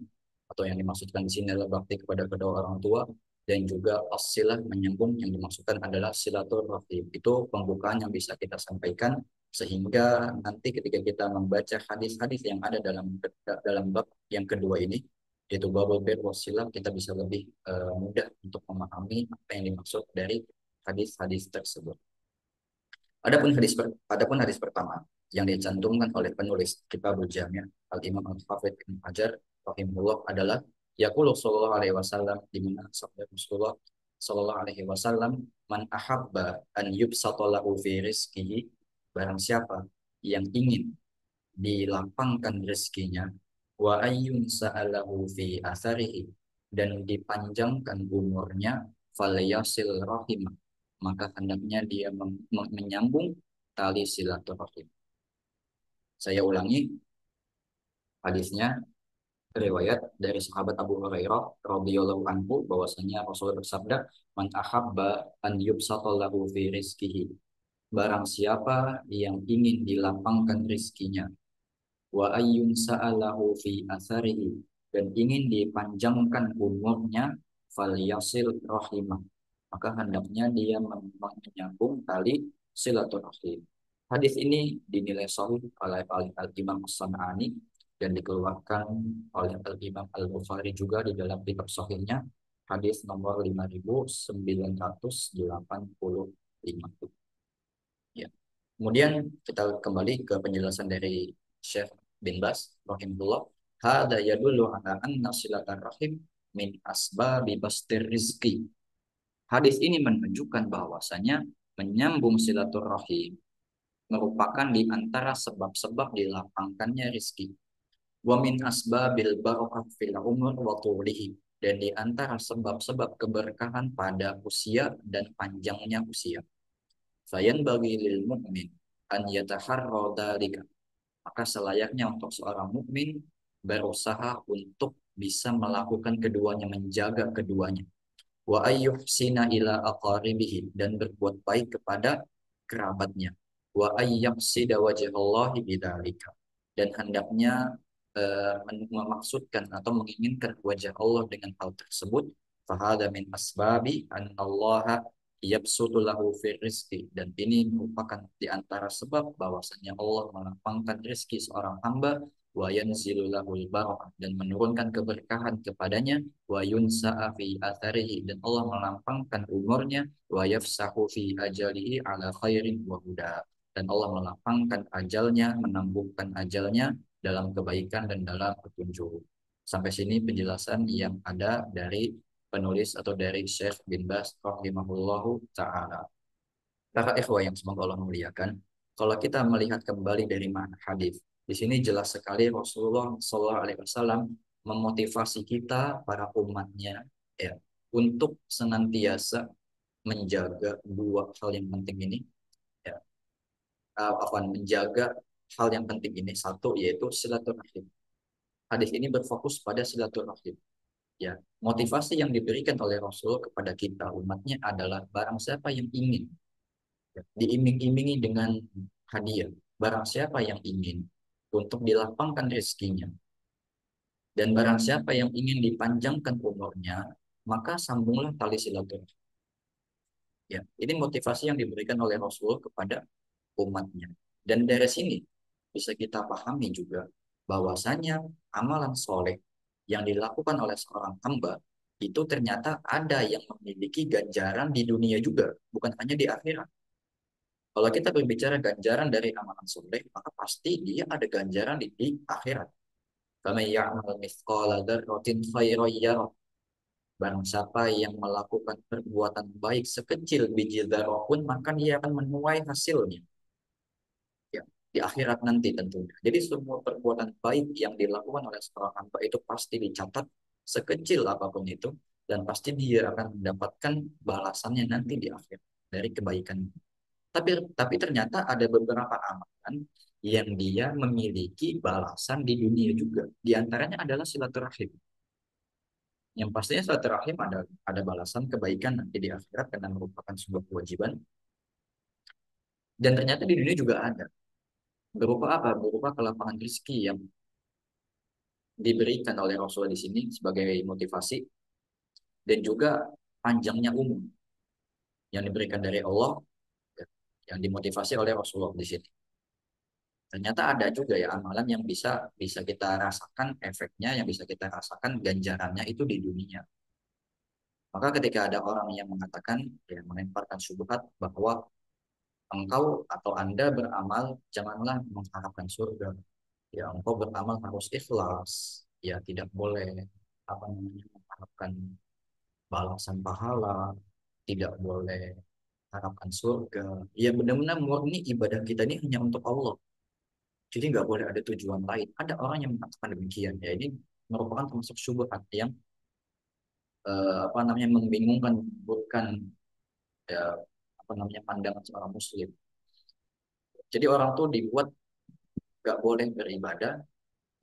atau yang dimaksudkan di sini adalah bakti kepada kedua orang tua, dan juga asilah, menyambung, yang dimaksudkan adalah silaturahim. Itu pembukaan yang bisa kita sampaikan sehingga nanti ketika kita membaca hadis-hadis yang ada dalam bab yang kedua ini, yaitu babul bir wasilah, kita bisa lebih mudah untuk memahami apa yang dimaksud dari hadis-hadis tersebut. Adapun hadis pertama yang dicantumkan oleh penulis Kitabul Jami' Al-Imam Al-Hafidz Ibnu Hajar rahimahullah adalah yaqulu sallallahu alaihi wasallam, di mana sabda Rasulullah sallallahu alaihi wasallam, man ahabba an yubsata lahu fi rizqihi, barang siapa yang ingin dilapangkan rezekinya, wa ayyun sa'alahu fi asarihi, dan dipanjangkan umurnya, falyasil rahimah, maka hendaknya dia menyambung tali silaturahim. Saya ulangi hadisnya, riwayat dari sahabat Abu Hurairah radhiyallahu anhu bahwasanya Rasulullah bersabda, man ahabba an yubsata lahu fi rizqihi, barang siapa yang ingin dilapangkan rizkinya, wa ayyun sa'alahu fi atharihi, dan ingin dipanjangkan umurnya, falyasil rahimah, maka hendaknya dia menyambung tali silaturahim. Hadis ini dinilai sahih oleh Al-Imam As-San'ani dan dikeluarkan oleh Al-Imam Al-Bukhari juga di dalam kitab sahihnya, hadis nomor 5985. Ya. Kemudian kita kembali ke penjelasan dari Syekh bin Bas rahimahullah. Hada yadullu ala anna silaturahim min asbabi bastir rizki. Hadis ini menunjukkan bahwasanya menyambung silaturahim merupakan di antara sebab-sebab dilapangkannya rizki. Wa min asbabil barakah fil umur wa tulihi, dan di antara sebab-sebab keberkahan pada usia dan panjangnya usia. Fayan bagi lil mu'min an yataharra dalika, maka selayaknya untuk seorang mukmin berusaha untuk bisa melakukan keduanya, menjaga keduanya. Wa ayyuhsina ila aqaribihi, dan berbuat baik kepada kerabatnya. Wa ayyaqsida wajhallahi bidzalika, dan hendaknya memaksudkan atau menginginkan wajah Allah dengan hal tersebut. Fahada min asbabi an Allah yabsutu lahu fi rizki, dan ini merupakan di antara sebab bahwasanya Allah melapangkan rezeki seorang hamba, wa yanzilu lahul barakah, dan menurunkan keberkahan kepadanya, wa yunsa'a fi atharihi, dan Allah melapangkan umurnya, wa yafsahu fi ajalihi ala khairin wa huda, dan Allah melapangkan ajalnya, menambahkan ajalnya dalam kebaikan dan dalam petunjuk. Sampai sini penjelasan yang ada dari penulis atau dari Syekh bin Baz rahimahullahu taala. Para ikhwah yang semoga Allah muliakan, kalau kita melihat kembali dari makna hadis, di sini jelas sekali Rasulullah Shallallahu Alaihi Wasallam memotivasi kita para umatnya, ya, untuk senantiasa menjaga dua hal yang penting ini, ya, menjaga hal yang penting ini. Satu yaitu silaturahim. Hadis ini berfokus pada silaturahim. Ya, motivasi yang diberikan oleh Rasul kepada kita umatnya adalah barang siapa yang ingin, ya, diiming-imingi dengan hadiah, barang siapa yang ingin untuk dilapangkan rezekinya, dan barang siapa yang ingin dipanjangkan umurnya, maka sambunglah tali silaturahim. Ya, ini motivasi yang diberikan oleh Rasul kepada umatnya. Dan dari sini bisa kita pahami juga bahwasanya amalan soleh yang dilakukan oleh seorang hamba itu ternyata ada yang memiliki ganjaran di dunia juga, bukan hanya di akhirat. Kalau kita berbicara ganjaran dari amalan soleh, maka pasti dia ada ganjaran di akhirat. Faman ya'mal mithqala dzarratin khairan yarah. Barang siapa yang melakukan perbuatan baik sekecil biji zarah pun, maka dia akan menuai hasilnya, ya, di akhirat nanti tentunya. Jadi semua perbuatan baik yang dilakukan oleh seorang hamba itu pasti dicatat sekecil apapun itu, dan pasti dia akan mendapatkan balasannya nanti di akhir dari kebaikan. Tapi ternyata ada beberapa amalan yang dia memiliki balasan di dunia juga. Di antaranya adalah silaturahim. Yang pastinya silaturahim ada balasan kebaikan nanti di akhirat karena merupakan sebuah kewajiban. Dan ternyata di dunia juga ada. Berupa apa? Berupa kelapangan rezeki yang diberikan oleh Rasulullah di sini sebagai motivasi, dan juga panjangnya umur yang diberikan dari Allah, ya, yang dimotivasi oleh Rasulullah di sini. Ternyata ada juga ya amalan yang bisa bisa kita rasakan efeknya, yang bisa kita rasakan ganjarannya itu di dunia. Maka ketika ada orang yang mengatakan, ya, melemparkan syubhat bahwa engkau atau Anda beramal janganlah mengharapkan surga. Ya, engkau beramal harus ikhlas. Ya, tidak boleh apa namanya mengharapkan balasan pahala, tidak boleh harapkan surga. Ya, benar-benar murni ibadah kita ini hanya untuk Allah. Jadi nggak boleh ada tujuan lain. Ada orang yang mengatakan demikian. Ya, ini merupakan termasuk syubhat yang apa namanya membingungkan, bukan, ya, apa namanya pandangan seorang muslim. Jadi orang tuh dibuat nggak boleh beribadah,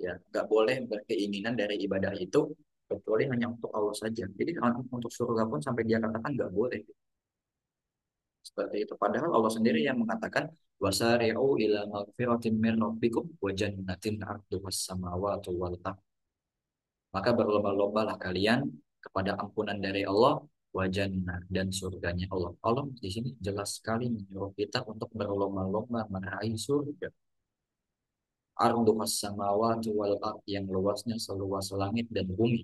ya, nggak boleh berkeinginan dari ibadah itu kecuali hanya untuk Allah saja. Jadi untuk surga pun sampai dia katakan nggak boleh. Seperti itu. Padahal Allah sendiri yang mengatakan wasari'u ila magfiratin min rabbikum wa jannatin 'arduhas samawati wal ardh. Maka berlomba-lombalah kalian kepada ampunan dari Allah, wa jannah, dan surganya Allah. Allah di sini jelas sekali menyuruh kita untuk berlomba-lomba meraih surga. Arduhas samawati wal ardh, yang luasnya seluas langit dan bumi.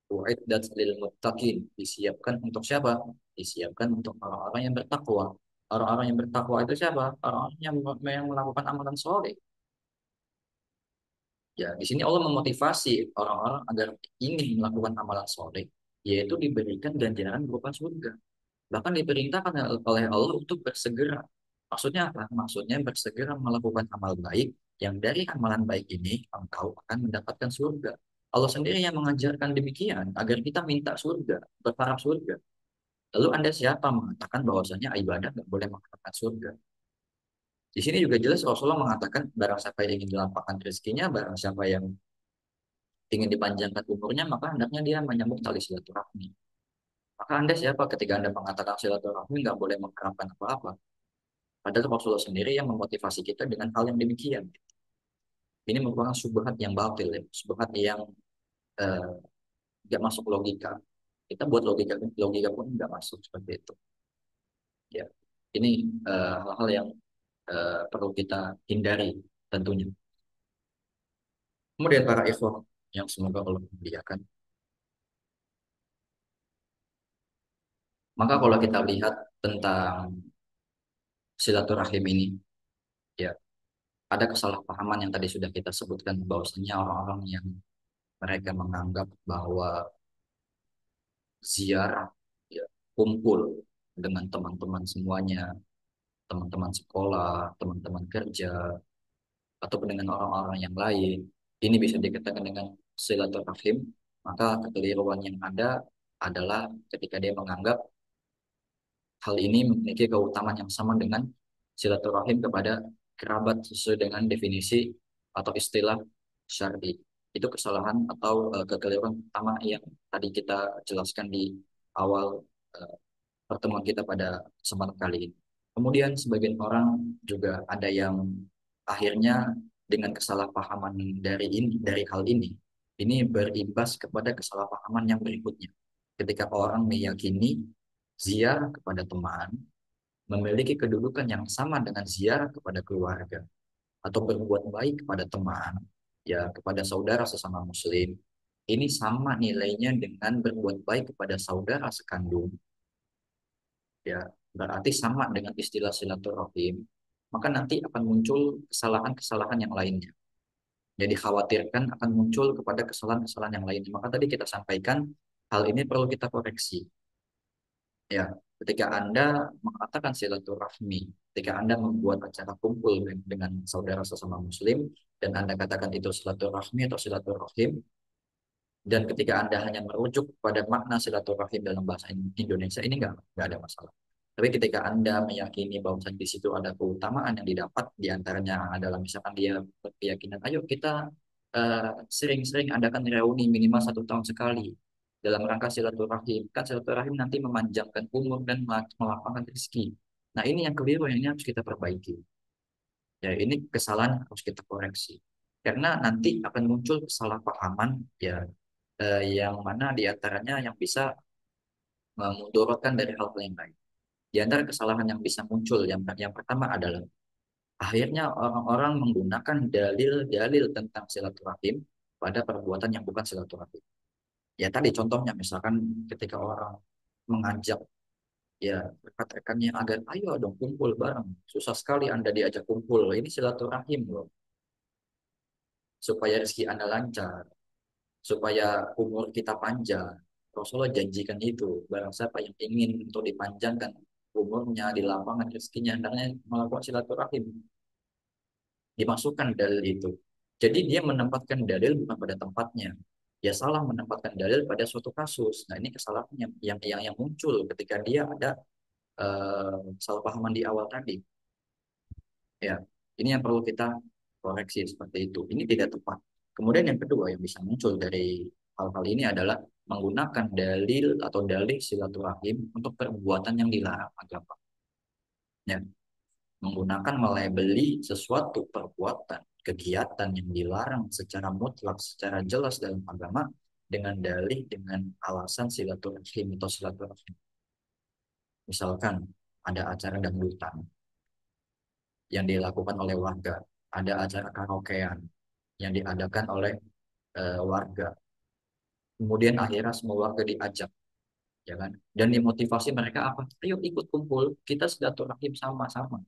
Uiddat lil muttaqin, disiapkan untuk siapa? Disiapkan untuk orang-orang yang bertakwa. Orang-orang yang bertakwa itu siapa? Orang-orang yang melakukan amalan soleh. Ya, di sini Allah memotivasi orang-orang agar ingin melakukan amalan soleh, yaitu diberikan ganjaran berupa surga. Bahkan diperintahkan oleh Allah untuk bersegera. Maksudnya apa? Maksudnya bersegera melakukan amal baik, yang dari amalan baik ini engkau akan mendapatkan surga. Allah sendiri yang mengajarkan demikian agar kita minta surga, berharap surga. Lalu Anda siapa mengatakan bahwasanya ibadah nggak boleh mengharapkan surga? Di sini juga jelas Rasulullah mengatakan barang siapa yang ingin dilapangkan rezekinya, barang siapa yang ingin dipanjangkan umurnya, maka hendaknya dia menyambung tali silaturahmi. Maka Anda siapa ketika Anda mengatakan silaturahmi nggak boleh mengharapkan apa-apa? Padahal Rasulullah sendiri yang memotivasi kita dengan hal yang demikian. Ini merupakan subhat yang batil, ya. Subhat yang eh, nggak masuk logika. Kita buat logika logika pun nggak masuk seperti itu. Ya, ini hal-hal yang perlu kita hindari tentunya. Kemudian para ikhwah yang semoga Allah muliakan. Maka kalau kita lihat tentang silaturahim ini, ya ada kesalahpahaman yang tadi sudah kita sebutkan bahwasanya orang-orang yang mereka menganggap bahwa ziarah, ya, kumpul dengan teman-teman semuanya, teman-teman sekolah, teman-teman kerja, ataupun dengan orang-orang yang lain, ini bisa dikatakan dengan silaturahim. Maka kekeliruan yang ada adalah ketika dia menganggap hal ini memiliki keutamaan yang sama dengan silaturahim kepada kerabat sesuai dengan definisi atau istilah syar'i. Itu kesalahan atau kekeliruan pertama yang tadi kita jelaskan di awal eh, pertemuan kita pada kesempatan kali ini. Kemudian sebagian orang juga ada yang akhirnya dengan kesalahpahaman dari hal ini berimbas kepada kesalahpahaman yang berikutnya. Ketika orang meyakini ziarah kepada teman memiliki kedudukan yang sama dengan ziarah kepada keluarga atau berbuat baik kepada teman, ya kepada saudara sesama muslim, ini sama nilainya dengan berbuat baik kepada saudara sekandung, ya berarti sama dengan istilah silaturahim, maka nanti akan muncul kesalahan-kesalahan yang lainnya. Jadi khawatirkan akan muncul kepada kesalahan-kesalahan yang lainnya. Maka tadi kita sampaikan hal ini perlu kita koreksi. Ya, ketika Anda mengatakan silaturahmi, ketika Anda membuat acara kumpul dengan saudara sesama Muslim, dan Anda katakan itu silaturahmi atau silaturahim, dan ketika Anda hanya merujuk pada makna silaturahim dalam bahasa Indonesia, ini nggak ada masalah. Tapi ketika Anda meyakini bahwa di situ ada keutamaan yang didapat, di antaranya adalah misalkan dia berkeyakinan, ayo kita sering-sering adakan reuni minimal 1 tahun sekali dalam rangka silaturahim. Kan silaturahim nanti memanjangkan umur dan melapangkan rezeki. Nah ini yang keliru, yang ini harus kita perbaiki. Ya ini kesalahan yang harus kita koreksi. Karena nanti akan muncul kesalahpahaman ya yang mana diantaranya yang bisa memudaratkan dari hal-hal yang lain. Di antara kesalahan yang bisa muncul, yang pertama adalah akhirnya orang-orang menggunakan dalil-dalil tentang silaturahim pada perbuatan yang bukan silaturahim. Ya tadi contohnya misalkan ketika orang mengajak ya rekan-rekannya agar ayo dong kumpul bareng. Susah sekali Anda diajak kumpul. Ini silaturahim loh. Supaya rezeki Anda lancar, supaya umur kita panjang. Rasulullah janjikan itu. Barang siapa yang ingin untuk dipanjangkan umurnya, di lapangan rezekinya, hendaknya melakukan silaturahim. Dimasukkan dalil itu. Jadi dia menempatkan dalil bukan pada tempatnya. Dia salah menempatkan dalil pada suatu kasus. Nah ini kesalahan yang muncul ketika dia ada salah pahaman di awal tadi. Ya, ini yang perlu kita koreksi seperti itu. Ini tidak tepat. Kemudian yang kedua yang bisa muncul dari hal-hal ini adalah menggunakan dalil atau dalih silaturahim untuk perbuatan yang dilarang agama. Ya, menggunakan melabeli sesuatu perbuatan, kegiatan yang dilarang secara mutlak, secara jelas dalam agama dengan dalih dengan alasan silaturahim atau silaturahim. Misalkan ada acara dangdutan yang dilakukan oleh warga, ada acara karaokean yang diadakan oleh warga. Kemudian akhirnya semua warga diajak, ya kan? Dan dimotivasi mereka apa? Ayo ikut kumpul, kita silaturahim sama-sama.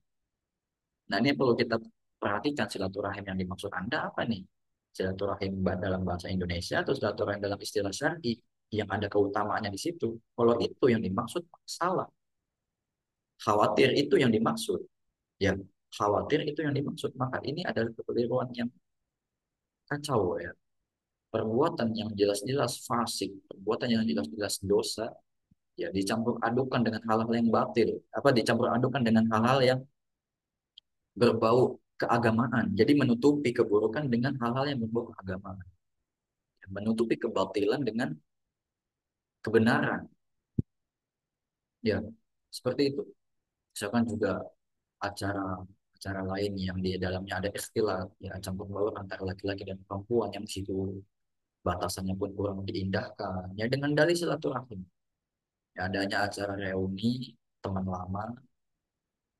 Nah, ini perlu kita perhatikan silaturahim yang dimaksud Anda apa nih? Silaturahim dalam bahasa Indonesia atau silaturahim dalam istilah syar'i yang ada keutamaannya di situ. Kalau itu yang dimaksud salah. Khawatir itu yang dimaksud. Ya, khawatir itu yang dimaksud. Maka ini adalah kekeliruan yang kacau ya. Perbuatan yang jelas-jelas fasik, perbuatan yang jelas-jelas dosa, ya dicampur adukan dengan hal-hal yang batil. Apa dicampur adukan dengan hal-hal yang berbau keagamaan. Jadi menutupi keburukan dengan hal-hal yang berbau keagamaan. Menutupi kebatilan dengan kebenaran. Ya, seperti itu. Misalkan juga acara acara lain yang di dalamnya ada ikhtilat, ya campur baur antara laki-laki dan perempuan yang di situ batasannya pun kurang diindahkan. Ya dengan dalih silaturahim. Ya, adanya acara reuni teman lama,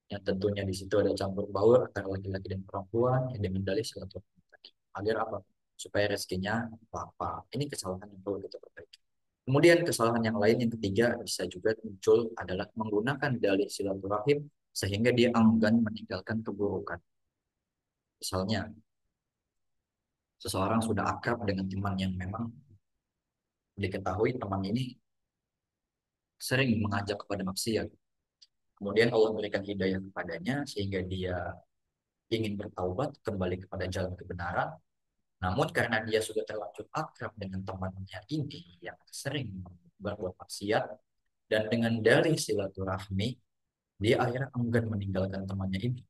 yang tentunya di situ ada campur baur antara laki-laki dan perempuan, ya dengan dalih silaturahim tadi. Agar apa? Supaya rezekinya apa? Ini kesalahan yang perlu kita perbaiki. Kemudian kesalahan yang lain yang ketiga bisa juga muncul adalah menggunakan dalih silaturahim sehingga dia enggan meninggalkan keburukan. Misalnya, seseorang sudah akrab dengan teman yang memang diketahui teman ini sering mengajak kepada maksiat. Kemudian Allah berikan hidayah kepadanya sehingga dia ingin bertaubat kembali kepada jalan kebenaran. Namun karena dia sudah terlanjur akrab dengan temannya ini yang sering berbuat maksiat dan dengan dari silaturahmi dia akhirnya enggan meninggalkan temannya ini.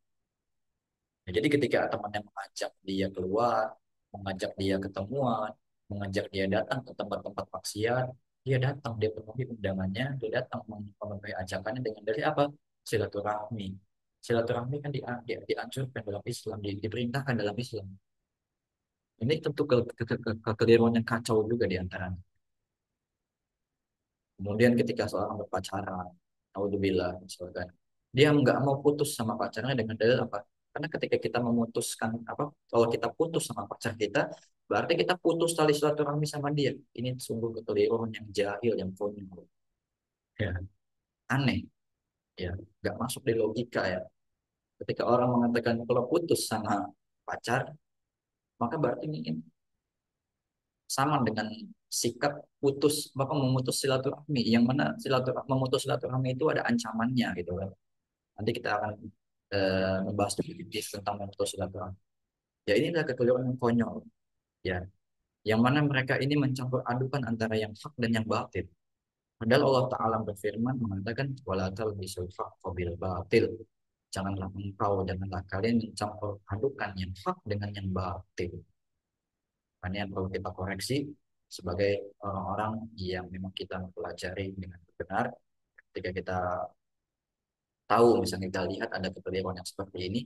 Ya, jadi ketika temannya mengajak dia keluar, mengajak dia ketemuan, mengajak dia datang ke tempat-tempat maksiat, dia datang, dia penuhi undangannya, dia datang memenuhi ajakannya dengan dari apa? Silaturahmi. Silaturahmi kan dianjurkan dalam Islam, diperintahkan dalam Islam. Ini tentu kekeliruan yang kacau juga di antaranya. Kemudian ketika seorang berpacaran, naudzubillah misalkan, dia nggak mau putus sama pacarnya dengan dalil apa? Karena ketika kita memutuskan apa, kalau kita putus sama pacar kita, berarti kita putus tali silaturahmi sama dia. Ini sungguh kekeliruan yang jahil, yang konyol. Ya, aneh, ya, nggak masuk di logika ya. Ketika orang mengatakan kalau putus sama pacar, maka berarti ini sama dengan sikap putus bahkan memutus silaturahmi yang mana memutus silaturahmi itu ada ancamannya gitu kan. Nanti kita akan membahas lebih detail tentang memutus silaturahmi. Ya ini adalah kekeliruan yang konyol ya, yang mana mereka ini mencampur adukan antara yang hak dan yang batil. Padahal Allah Ta'ala berfirman mengatakan wala talbisul haqqa bil batil. Janganlah kalian mencampur adukan yang hak dengan yang batil. Ini yang perlu kita koreksi sebagai orang-orang yang memang kita mempelajari dengan benar. Ketika kita tahu, misalnya kita lihat ada kekeliruan yang seperti ini,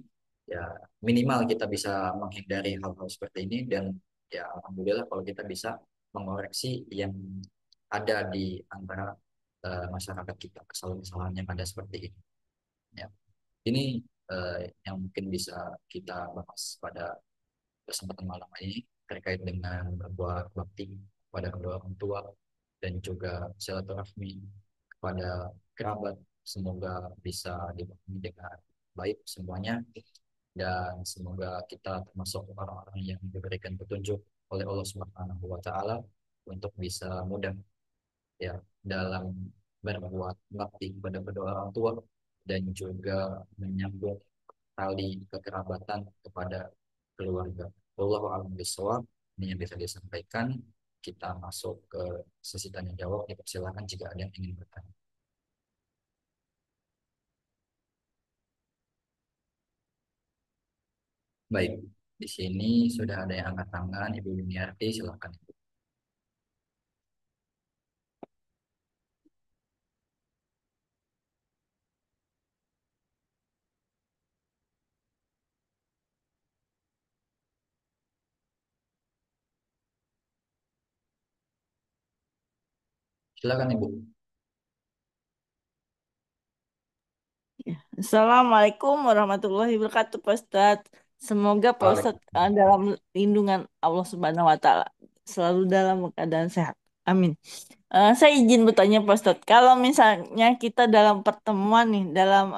ya minimal kita bisa menghindari hal-hal seperti ini dan ya alhamdulillah kalau kita bisa mengoreksi yang ada di antara masyarakat kita kesalahan-kesalahan yang ada seperti ini. Ya, ini yang mungkin bisa kita bahas pada kesempatan malam ini terkait dengan berbuat bakti kepada kedua orang tua dan juga silaturahmi kepada kerabat. Semoga bisa dipahami dengan baik semuanya dan semoga kita termasuk orang-orang yang diberikan petunjuk oleh Allah Subhanahu wa taala untuk bisa mudah ya dalam berbuat bakti kepada kedua orang tua dan juga menyambung tali kekerabatan kepada keluarga. Wallahu a'lam bishawab. Ini yang bisa disampaikan. Kita masuk ke sesi tanya jawab. Silakan jika ada yang ingin bertanya. Baik, di sini sudah ada yang angkat tangan, Ibu Yuniarti, silakan. Silakan Ibu. Ya. Assalamualaikum warahmatullahi wabarakatuh, Pak Ustadz. Semoga Pak Ustadz Waalaikumsalam. dalam lindungan Allah Subhanahu wa Ta'ala, selalu dalam keadaan sehat. Amin. Saya izin bertanya, Pak Ustadz, kalau misalnya kita dalam pertemuan nih, dalam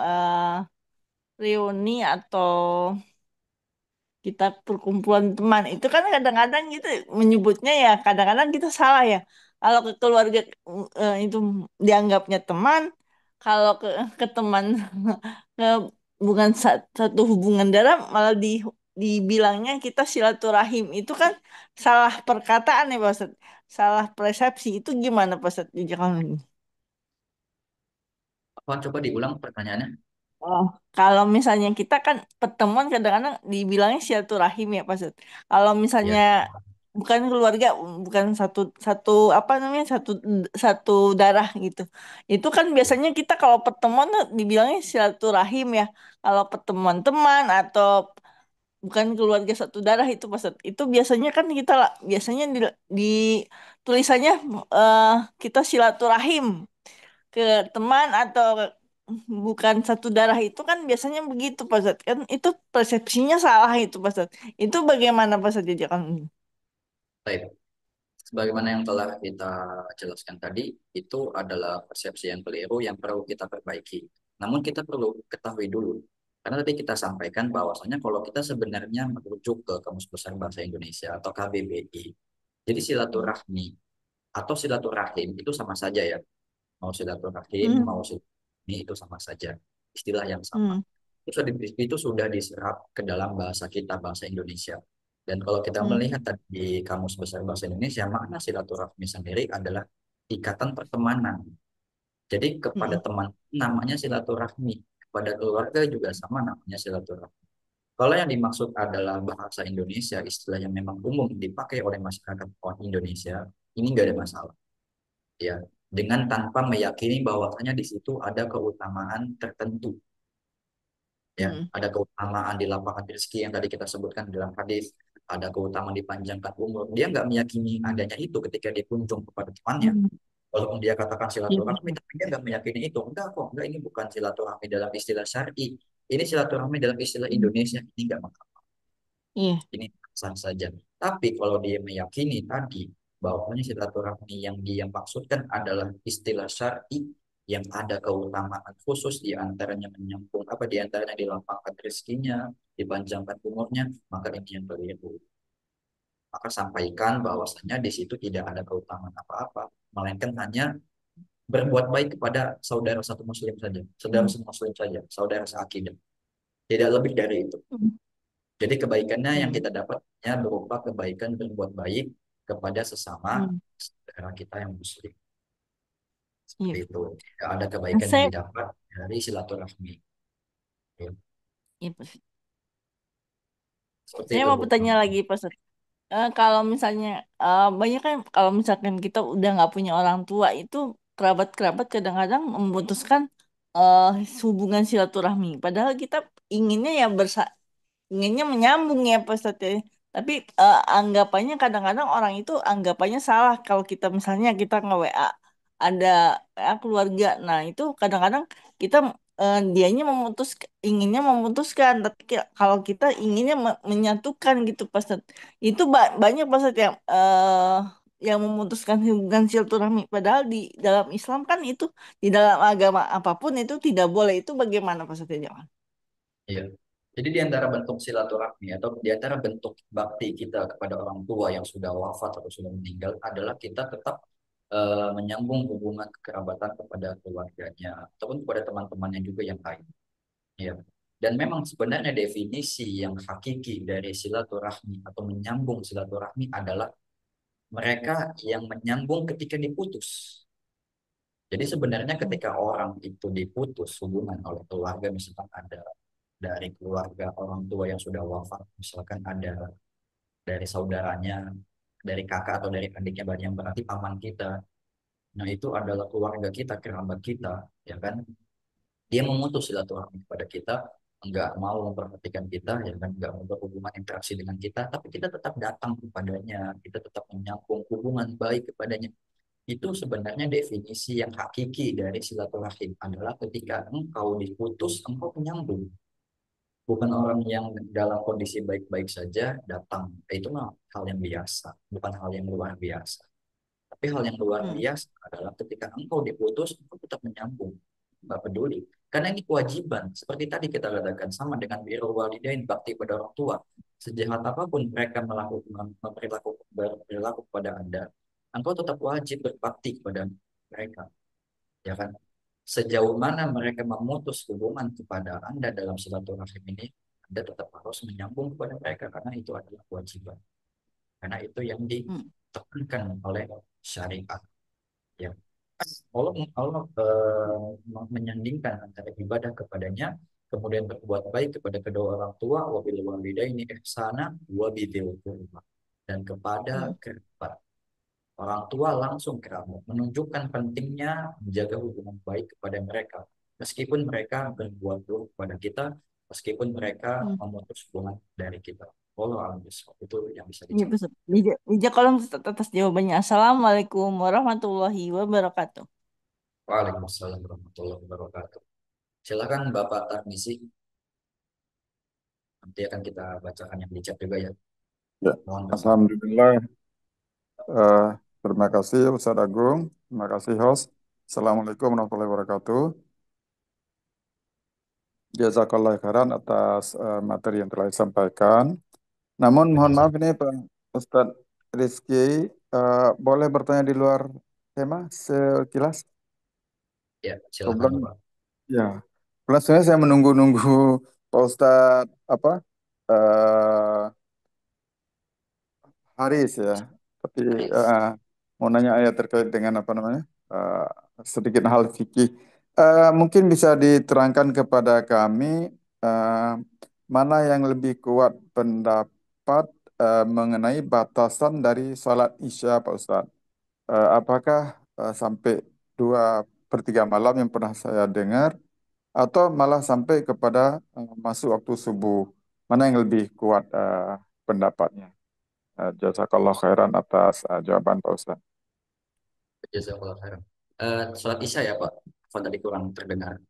reuni atau kita perkumpulan teman, itu kan kadang-kadang gitu menyebutnya ya, kadang-kadang kita salah ya. Kalau ke keluarga itu dianggapnya teman, kalau ke teman ke bukan satu hubungan darah malah dibilangnya kita silaturahim. Itu kan salah perkataan ya Pak Ustadz. Salah persepsi. Itu gimana Pak Ustadz? Jangan. Apa coba diulang pertanyaannya? Oh, kalau misalnya kita kan pertemuan kadang-kadang dibilangnya silaturahim ya Pak Ustadz. Kalau misalnya Ya. bukan keluarga, bukan satu satu apa namanya satu satu darah gitu. Itu kan biasanya kita kalau pertemuan tuh dibilangnya silaturahim ya. Kalau pertemuan teman atau bukan keluarga satu darah itu Pak Ustadz. Itu biasanya kan kita biasanya di tulisannya eh, kita silaturahim ke teman atau bukan satu darah itu kan biasanya begitu Pak Ustadz. Kan itu persepsinya salah itu Pak Ustadz. Itu bagaimana Pak Ustadz Jajakan? Baik. Sebagaimana yang telah kita jelaskan tadi, itu adalah persepsi yang keliru yang perlu kita perbaiki. Namun kita perlu ketahui dulu, karena tadi kita sampaikan bahwasanya kalau kita sebenarnya merujuk ke Kamus Besar Bahasa Indonesia atau KBBI, jadi silaturahmi atau silaturahim itu sama saja ya. Mau silaturahim, Hmm, mau silaturahmi itu sama saja. Istilah yang sama. hmm, Itu sudah diserap ke dalam bahasa kita, bahasa Indonesia. Dan kalau kita hmm, melihat tadi di Kamus Besar Bahasa Indonesia, makna silaturahmi sendiri adalah ikatan pertemanan. Jadi kepada hmm, teman namanya silaturahmi, kepada keluarga juga sama namanya silaturahmi. Kalau yang dimaksud adalah bahasa Indonesia, istilah yang memang umum dipakai oleh masyarakat orang Indonesia, ini nggak ada masalah. Ya, dengan tanpa meyakini bahwasanya di situ ada keutamaan tertentu, ya, hmm, ada keutamaan di lapangan rezeki yang tadi kita sebutkan dalam hadis, ada keutamaan dipanjangkan umur. Dia nggak meyakini adanya itu ketika dikunjung kepada temannya. hmm. Walaupun dia katakan Iya, silaturahmi, tapi dia nggak meyakini itu. Enggak kok, enggak, ini bukan silaturahmi dalam istilah syar'i. Ini silaturahmi dalam istilah hmm, Indonesia. Ini nggak mengapa. iya, Ini sah saja. Tapi kalau dia meyakini tadi bahwa silaturahmi yang dia maksudkan adalah istilah syar'i yang ada keutamaan khusus di antaranya menyambung apa di antaranya dilapangkan rezekinya, dipanjangkan umurnya, maka ini yang keliru. Maka sampaikan bahwasanya di situ tidak ada keutamaan apa-apa, melainkan hanya berbuat baik kepada saudara satu muslim saja, saudara hmm, muslim saja, saudara seakidah. Tidak lebih dari itu. hmm, Jadi kebaikannya yang hmm, kita dapatnya berupa kebaikan berbuat baik kepada sesama hmm. saudara kita yang muslim. Iya. Seperti itu. Tidak ada Nah, kebaikan yang saya, didapat dari silaturahmi. Ya, iya, Pak. seperti Saya itu, mau Bu. bertanya lagi, Pak. Kalau misalnya banyak kan kalau misalkan kita udah nggak punya orang tua itu kerabat-kerabat kadang-kadang memutuskan eh, hubungan silaturahmi. Padahal kita inginnya ya inginnya menyambung ya Pak Ustadz ya. Tapi anggapannya kadang-kadang orang itu anggapannya salah kalau kita misalnya kita nge-WA ada WA keluarga. Nah, itu kadang-kadang kita dianya inginnya memutuskan tapi kalau kita inginnya menyatukan gitu Pak Ustadz. Itu banyak Pak Ustadz yang memutuskan hubungan silaturahmi padahal di dalam Islam kan itu di dalam agama apapun itu tidak boleh. Itu bagaimana Pak Ustadz ya? Iya. Jadi di antara bentuk silaturahmi atau di antara bentuk bakti kita kepada orang tua yang sudah wafat atau sudah meninggal adalah kita tetap menyambung hubungan kekerabatan kepada keluarganya ataupun kepada teman-temannya juga yang lain. Ya. Dan memang sebenarnya definisi yang hakiki dari silaturahmi atau menyambung silaturahmi adalah mereka yang menyambung ketika diputus. Jadi sebenarnya Hmm, ketika orang itu diputus hubungan oleh keluarga, misalkan ada dari keluarga orang tua yang sudah wafat, misalkan ada dari saudaranya, dari kakak atau dari adiknya, yang berarti paman kita. Nah itu adalah keluarga kita, kerabat kita, ya kan? Dia memutus silaturahmi kepada kita, nggak mau memperhatikan kita, ya kan, nggak mau berhubungan interaksi dengan kita, tapi kita tetap datang kepadanya, kita tetap menyambung hubungan baik kepadanya. Itu sebenarnya definisi yang hakiki dari silaturahim adalah ketika engkau diputus, engkau menyambung. Bukan orang yang dalam kondisi baik-baik saja datang. Itu mah hal yang biasa, bukan hal yang luar biasa. Tapi hal yang luar hmm, biasa adalah ketika engkau diputus, engkau tetap menyambung. Nggak peduli. Karena ini kewajiban. Seperti tadi kita katakan, sama dengan birrul walidain, bakti pada orang tua. Sejahat apapun mereka melakukan berperilaku kepada Anda, engkau tetap wajib berbakti kepada mereka. Ya kan? Sejauh mana mereka memutus hubungan kepada Anda dalam silaturahim ini, Anda tetap harus menyambung kepada mereka karena itu adalah kewajiban. Karena itu yang hmm, ditekankan oleh syariat. Ya. Allah, Allah menyandingkan antara ibadah kepadanya, kemudian berbuat baik kepada kedua orang tua, wabil walidaini ihsana, wabidil qurba, dan kepada hmm, kerabat. Orang tua langsung kerabat, menunjukkan pentingnya menjaga hubungan baik kepada mereka. Meskipun mereka berbuat buruk kepada kita, meskipun mereka Hmm. memutus hubungan dari kita. Wallahu a'lam bishawab. Itu yang bisa Iya, dijawab. betul. Di kolom atas jawabannya. Assalamualaikum warahmatullahi wabarakatuh. Waalaikumsalam warahmatullahi wabarakatuh. Silakan Bapak Tarmisi, nanti akan kita bacakan yang di chat juga ya. Ya, Mohon berkenan. Alhamdulillah. eh, Terima kasih Ustadz Agung. Terima kasih host. Assalamualaikum warahmatullahi wabarakatuh. Jazakallah khairan atas materi yang telah disampaikan. Namun mohon maaf ini Pak Ustadz Rizky, boleh bertanya di luar tema sekilas? Ya, silakan Problem Bapak. ya. Kebetulan sebenarnya saya menunggu-nunggu Pak Ustadz apa? eh, Haris ya. Tapi Haris. mau nanya ayat terkait dengan apa namanya? eh, Sedikit hal fikih. Mungkin bisa diterangkan kepada kami eh, mana yang lebih kuat pendapat mengenai batasan dari sholat Isya, Pak Ustadz. Apakah sampai 2/3 malam yang pernah saya dengar, atau malah sampai kepada masuk waktu subuh? Mana yang lebih kuat pendapatnya? Jazakallah khairan atas jawaban Pak Ustaz. Jazakallah khairan. Sholat Isya ya Pak. Apa tadi kurang terdengar?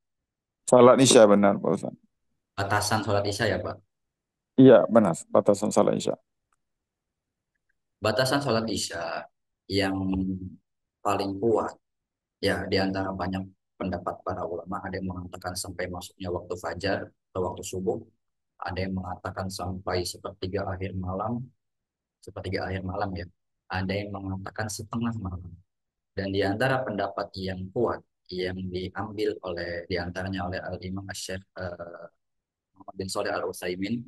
Salat Isya benar Pak Ustaz. Batasan sholat Isya ya Pak. Iya benar, batasan salat Isya. Batasan sholat Isya yang paling kuat ya di antara banyak pendapat para ulama, ada yang mengatakan sampai masuknya waktu fajar atau waktu subuh, ada yang mengatakan sampai sepertiga akhir malam ya. Ada yang mengatakan setengah malam. Dan di antara pendapat yang kuat yang diambil oleh diantaranya oleh Al-Imam Asy-Syaikh Muhammad bin Shalih Al-Utsaimin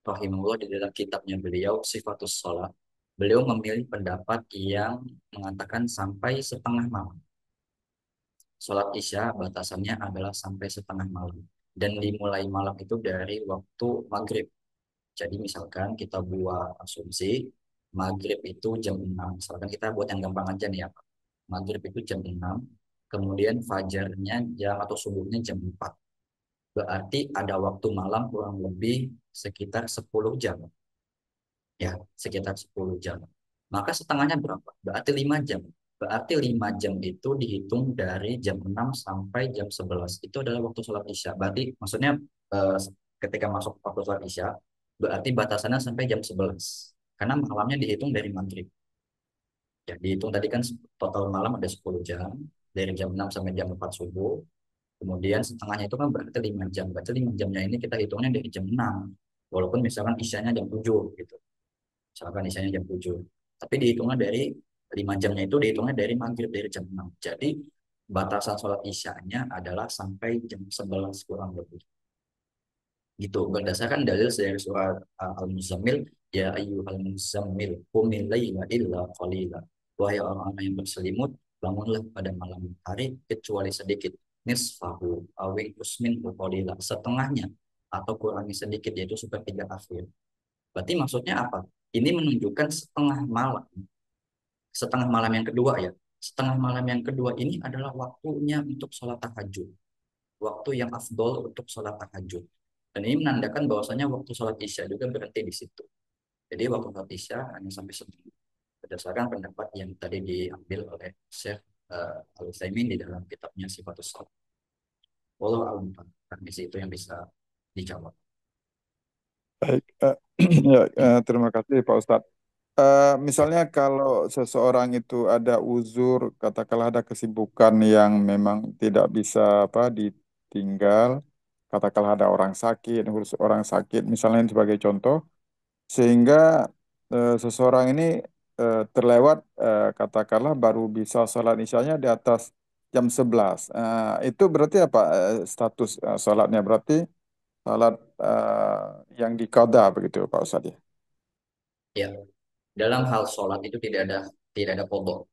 rahimahullah, di dalam kitabnya beliau Sifatus Shalah, beliau memilih pendapat yang mengatakan sampai setengah malam. Sholat Isya batasannya adalah sampai setengah malam. Dan dimulai malam itu dari waktu maghrib. Jadi misalkan kita buat asumsi, maghrib itu jam 6. Misalkan kita buat yang gampang aja nih ya Pak. Maghrib itu jam 6, kemudian fajarnya jam atau subuhnya jam 4. Berarti ada waktu malam kurang lebih sekitar 10 jam. Ya, sekitar 10 jam. Maka setengahnya berapa? Berarti 5 jam. Berarti 5 jam itu dihitung dari jam 6 sampai jam 11. Itu adalah waktu sholat Isya. Berarti maksudnya eh, ketika masuk waktu sholat Isya, berarti batasannya sampai jam 11. Karena malamnya dihitung dari maghrib. Ya, dihitung tadi kan total malam ada 10 jam. Dari jam 6 sampai jam 4 subuh. Kemudian setengahnya itu kan berarti 5 jam. Berarti 5 jamnya ini kita hitungnya dari jam 6. Walaupun misalkan isyanya jam 7 gitu. Misalkan isyanya jam 7. Tapi dihitungnya dari 5 jamnya itu dihitungnya dari maghrib, dari jam 6. Jadi batasan sholat isyanya adalah sampai jam 11 kurang lebih. Gitu. Berdasarkan dalil dari surat Al-Muzammil, ya ayyuhal muzammil qumil laila illa qalila. Wahai orang-orang yang berselimut, bangunlah pada malam hari kecuali sedikit. Nisfahu awi usmin qalila. Setengahnya atau kurangi sedikit, yaitu sepertiga akhir. Berarti maksudnya apa? Ini menunjukkan setengah malam. Setengah malam yang kedua ya. Setengah malam yang kedua ini adalah waktunya untuk sholat tahajud. Waktu yang afdol untuk sholat tahajud. Dan ini menandakan bahwasanya waktu sholat isya juga berhenti di situ. Jadi waktu sholat isya hanya sampai segitu. Berdasarkan pendapat yang tadi diambil oleh Syekh Al-Utsaimin di dalam kitabnya Sifatus Shalah. Wallahu a'lam. Di itu yang bisa dijawab. Baik, ya, terima kasih Pak Ustadz. Ya, Misalnya kalau seseorang itu ada uzur, katakanlah ada kesibukan yang memang tidak bisa apa ditinggal, katakanlah ada orang sakit, ngurus orang sakit, misalnya ini sebagai contoh, sehingga seseorang ini terlewat, katakanlah baru bisa sholat isyanya di atas jam 11. Itu berarti apa status sholatnya? Berarti sholat yang diqadha begitu Pak Ustadz ya? ya. Dalam hal sholat itu tidak ada qadha.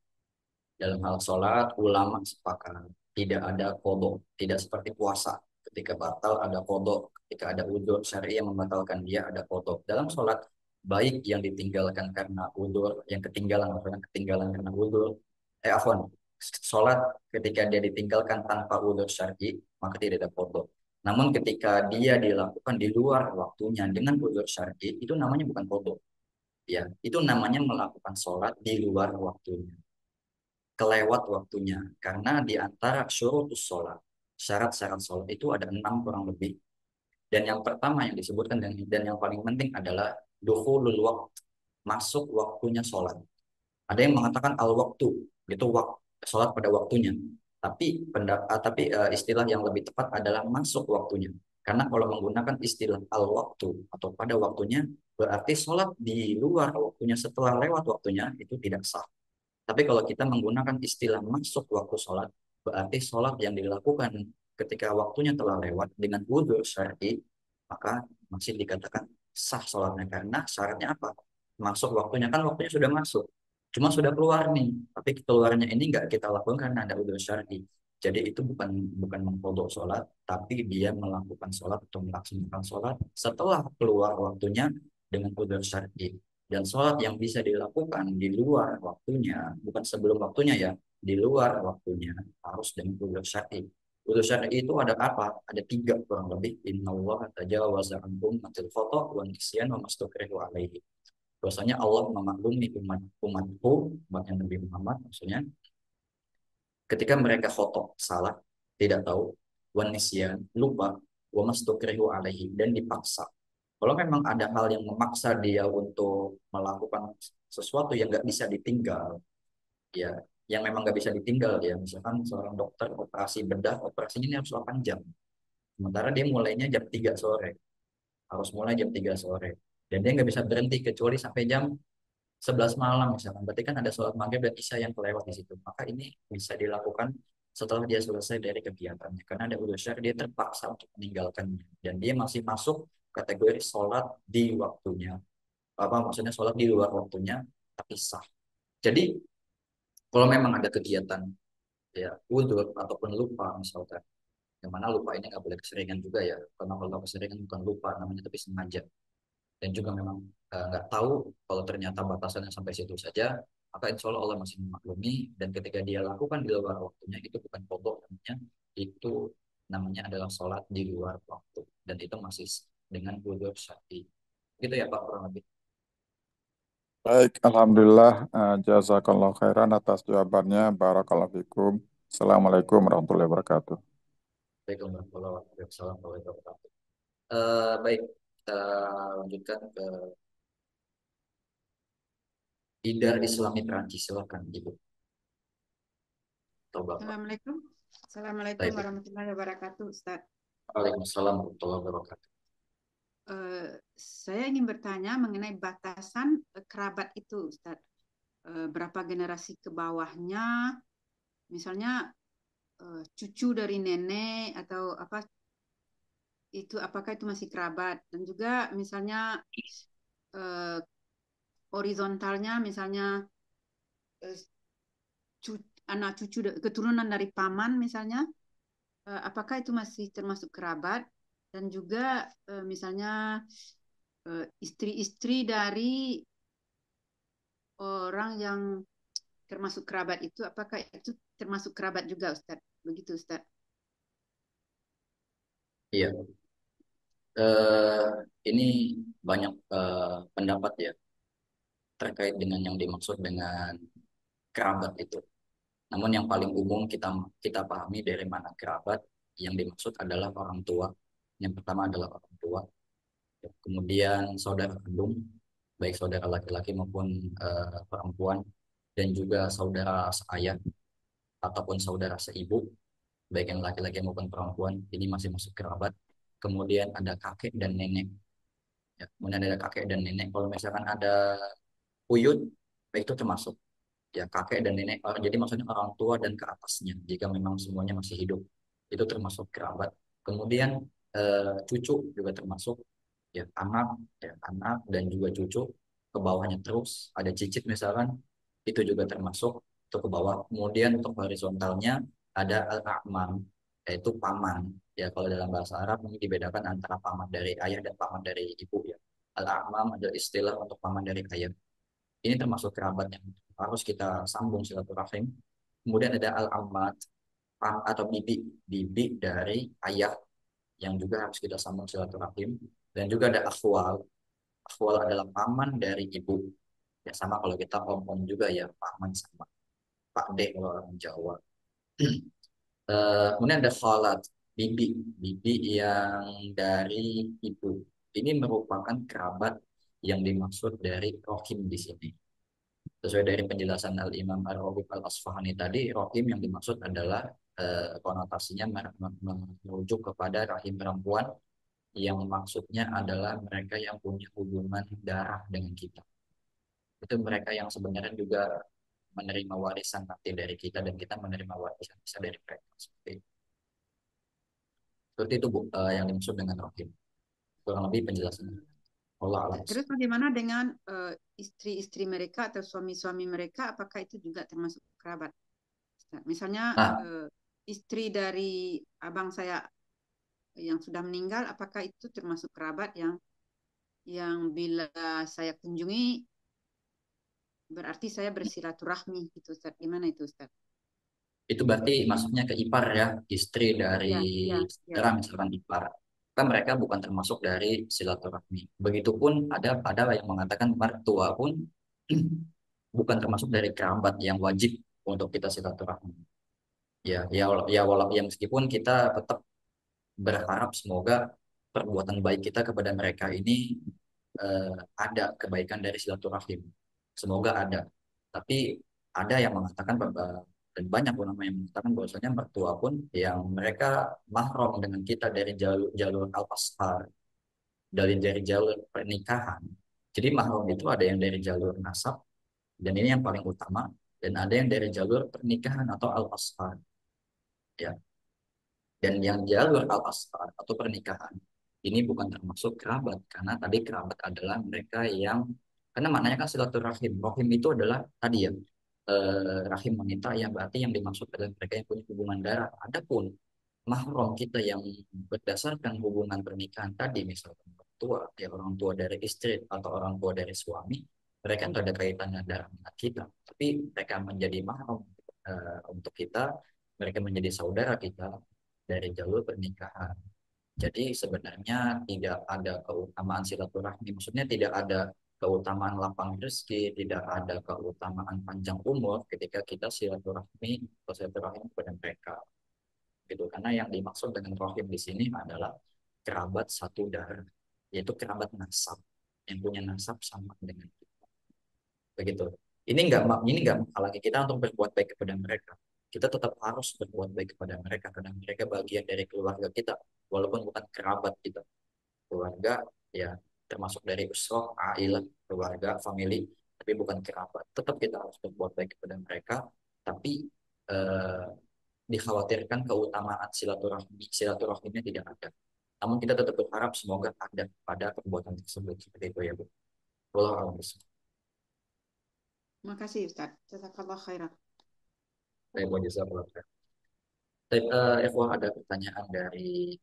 Dalam hal sholat, ulama sepakat tidak ada kodok, tidak seperti puasa. Ketika batal ada kodok, ketika ada udzur syar'i yang membatalkan dia ada kodok. Dalam sholat, baik yang ditinggalkan karena udzur, yang ketinggalan karena ketinggalan karena udzur, afwan, sholat ketika dia ditinggalkan tanpa udzur syar'i, maka tidak ada kodok. Namun ketika dia dilakukan di luar waktunya dengan uzur syar'i, itu namanya bukan qadha. Ya, itu namanya melakukan sholat di luar waktunya, kelewat waktunya. Karena di antara syurutus sholat, syarat-syarat sholat itu ada 6 kurang lebih. Dan yang pertama yang disebutkan dan yang paling penting adalah dukhulul waqt, masuk waktunya sholat. Ada yang mengatakan al waktu, itu waktu sholat pada waktunya. Tapi istilah yang lebih tepat adalah masuk waktunya. Karena kalau menggunakan istilah al waktu atau pada waktunya, berarti sholat di luar waktunya setelah lewat waktunya itu tidak sah. Tapi kalau kita menggunakan istilah masuk waktu sholat, berarti sholat yang dilakukan ketika waktunya telah lewat dengan wudhu syar'i, maka masih dikatakan sah sholatnya. Karena syaratnya apa? Masuk waktunya, kan waktunya sudah masuk. Cuma sudah keluar nih, tapi keluarnya ini nggak kita lakukan karena ada wudhu syar'i. Jadi itu bukan bukan mengkodok sholat, tapi dia melakukan sholat atau melaksanakan sholat setelah keluar waktunya dengan wudhu syar'i. Dan sholat yang bisa dilakukan di luar waktunya, bukan sebelum waktunya ya, di luar waktunya harus dengan wudhu syar'i. Wudhu syar'i itu ada apa? Ada 3 kurang lebih. Innallaha tajawaza an ummatil khata wa nisyan wa mastukrihu alaihi. Bahwasanya Allah memaklumi umatku, umatnya Nabi Muhammad maksudnya, ketika mereka khotok salah, tidak tahu, wan nisyan, lupa, wa mastukrihu alaihi, dan dipaksa. Kalau memang ada hal yang memaksa dia untuk melakukan sesuatu yang nggak bisa ditinggal, ya, yang memang nggak bisa ditinggal ya, misalkan seorang dokter operasi bedah, operasinya ini harus 8 jam. Sementara dia mulainya jam 3 sore, harus mulai jam 3 sore. Dan dia nggak bisa berhenti kecuali sampai jam 11 malam misalkan. Berarti kan ada sholat maghrib dan isya yang kelewat di situ. Maka ini bisa dilakukan setelah dia selesai dari kegiatannya. Karena ada udhur syar'i, dia terpaksa untuk meninggalkannya. Dan dia masih masuk kategori sholat di waktunya. Apa maksudnya sholat di luar waktunya, tapi sah. Jadi kalau memang ada kegiatan ya udhur ataupun lupa misalkan, yang mana lupa ini nggak boleh keseringan juga ya. Karena kalau keseringan bukan lupa namanya, tapi sengaja. Dan juga memang nggak tahu kalau ternyata batasannya sampai situ saja, maka insya Allah Allah masih memaklumi. Dan ketika dia lakukan di luar waktunya, itu bukan kodok namanya, itu namanya adalah sholat di luar waktu, dan itu masih dengan wudhu syar'i. Gitu ya Pak kurang lebih. Baik, Alhamdulillah. Jazakallah khairan atas jawabannya. Barakallahu fikum. Assalamualaikum warahmatullahi wabarakatuh. Baik, warahmatullahi wabarakatuh. Baik, kita lanjutkan ke Idar Islami Perancis, silakan Ibu atau Bapak. Assalamualaikum. Assalamualaikum Baik, warahmatullahi wabarakatuh, Ustaz. Waalaikumsalam warahmatullahi wabarakatuh. Saya ingin bertanya mengenai batasan kerabat itu, Ustaz. Berapa generasi ke bawahnya, misalnya cucu dari nenek atau apa itu, apakah itu masih kerabat? Dan juga misalnya eh, horizontalnya, misalnya eh, anak cucu keturunan dari paman misalnya, apakah itu masih termasuk kerabat? Dan juga misalnya istri-istri dari orang yang termasuk kerabat itu, apakah itu termasuk kerabat juga, Ustaz? Begitu, Ustaz. Iya, eh, ini banyak pendapat ya terkait dengan yang dimaksud dengan kerabat itu. Namun yang paling umum kita kita pahami dari mana kerabat yang dimaksud adalah orang tua. Yang pertama adalah orang tua, kemudian saudara kandung, baik saudara laki-laki maupun perempuan, dan juga saudara seayah ataupun saudara seibu, baik yang laki-laki maupun perempuan, ini masih masuk kerabat. Kemudian ada kakek dan nenek. Ya, kemudian ada kakek dan nenek. Kalau misalkan ada uyut, baik itu termasuk ya kakek dan nenek. Jadi maksudnya orang tua dan ke atasnya. Jika memang semuanya masih hidup, itu termasuk kerabat. Kemudian cucu juga termasuk ya anak dan juga cucu, ke bawahnya terus ada cicit misalkan, itu juga termasuk itu ke bawah. Kemudian untuk horizontalnya ada al-a'mam, yaitu paman. Ya kalau dalam bahasa Arab ini dibedakan antara paman dari ayah dan paman dari ibu ya. Al-a'mam adalah istilah untuk paman dari ayah. Ini termasuk kerabat yang harus kita sambung silaturahim. Kemudian ada al-ammat, atau bibi, bibi dari ayah yang juga harus kita sambung silaturahim. Dan juga ada akhwal. Akhwal adalah paman dari ibu. Ya sama kalau kita om juga ya, paman sama Pak D kalau orang Jawa. Kemudian ada khalat, bibi, bibi yang dari ibu. Ini merupakan kerabat yang dimaksud dari rohim di sini. Sesuai dari penjelasan Al-Imam Ar-Raghib Al-Asfahani tadi, rohim yang dimaksud adalah konotasinya merujuk kepada rahim perempuan yang maksudnya adalah mereka yang punya hubungan darah dengan kita. Itu mereka yang sebenarnya juga menerima warisan nanti dari kita dan kita menerima warisan bisa dari mereka. Seperti itu Bu, yang dimaksud dengan rohim. Kurang lebih penjelasannya. Allah alam. Terus bagaimana dengan istri-istri mereka atau suami-suami mereka? Apakah itu juga termasuk kerabat? Misalnya Nah, istri dari abang saya yang sudah meninggal, apakah itu termasuk kerabat yang bila saya kunjungi berarti saya bersilaturahmi gitu, Ustaz? Gimana itu, Ustaz? itu berarti masuknya ke ipar ya, istri dari Ya, ya, ya. saudara misalkan ipar. Kan mereka bukan termasuk dari silaturahmi. Begitupun ada yang mengatakan mertua pun bukan termasuk dari kerabat yang wajib untuk kita silaturahmi. Ya, meskipun kita tetap berharap semoga perbuatan baik kita kepada mereka ini ada kebaikan dari silaturahim. Semoga ada. Tapi ada yang mengatakan dan banyak ulama yang mengatakan bahwasanya mertua pun yang mereka mahram dengan kita dari jalur al-ashar, dari jalur pernikahan. Jadi mahram itu ada yang dari jalur nasab dan ini yang paling utama dan ada yang dari jalur pernikahan atau al-ashar. Ya. Dan yang jalur al-ashar atau pernikahan ini bukan termasuk kerabat karena tadi kerabat adalah mereka yang karena maknanya kan silaturahim. Rahim itu adalah tadi ya rahim wanita yang berarti yang dimaksud adalah mereka yang punya hubungan darah. Adapun mahram kita yang berdasarkan hubungan pernikahan tadi misalkan orang tua ya orang tua dari istri atau orang tua dari suami mereka itu ada kaitannya darah dengan kita tapi mereka menjadi mahram untuk kita mereka menjadi saudara kita dari jalur pernikahan. Jadi sebenarnya tidak ada keutamaan silaturahmi, maksudnya tidak ada keutamaan lapang rezeki, tidak ada keutamaan panjang umur ketika kita silaturahmi atau silaturahim kepada mereka. Gitu. Karena yang dimaksud dengan rohim di sini adalah kerabat satu darah, yaitu kerabat nasab yang punya nasab sama dengan kita. Begitu. Ini nggak menghalangi kita untuk berbuat baik kepada mereka. Kita tetap harus berbuat baik kepada mereka karena mereka bagian dari keluarga kita, walaupun bukan kerabat kita. Keluarga ya termasuk dari usroh, ailah, keluarga, family, tapi bukan kerabat. Tetap kita harus berbuat baik kepada mereka, tapi eh, dikhawatirkan keutamaan silaturahimnya tidak ada. Namun kita tetap berharap semoga ada pada perbuatan tersebut seperti itu ya Bu. Wallahu a'lam bishawab. Terima kasih, Ustaz. Jazakallah khairan. Saya mau jazakallahu khair. Ada pertanyaan dari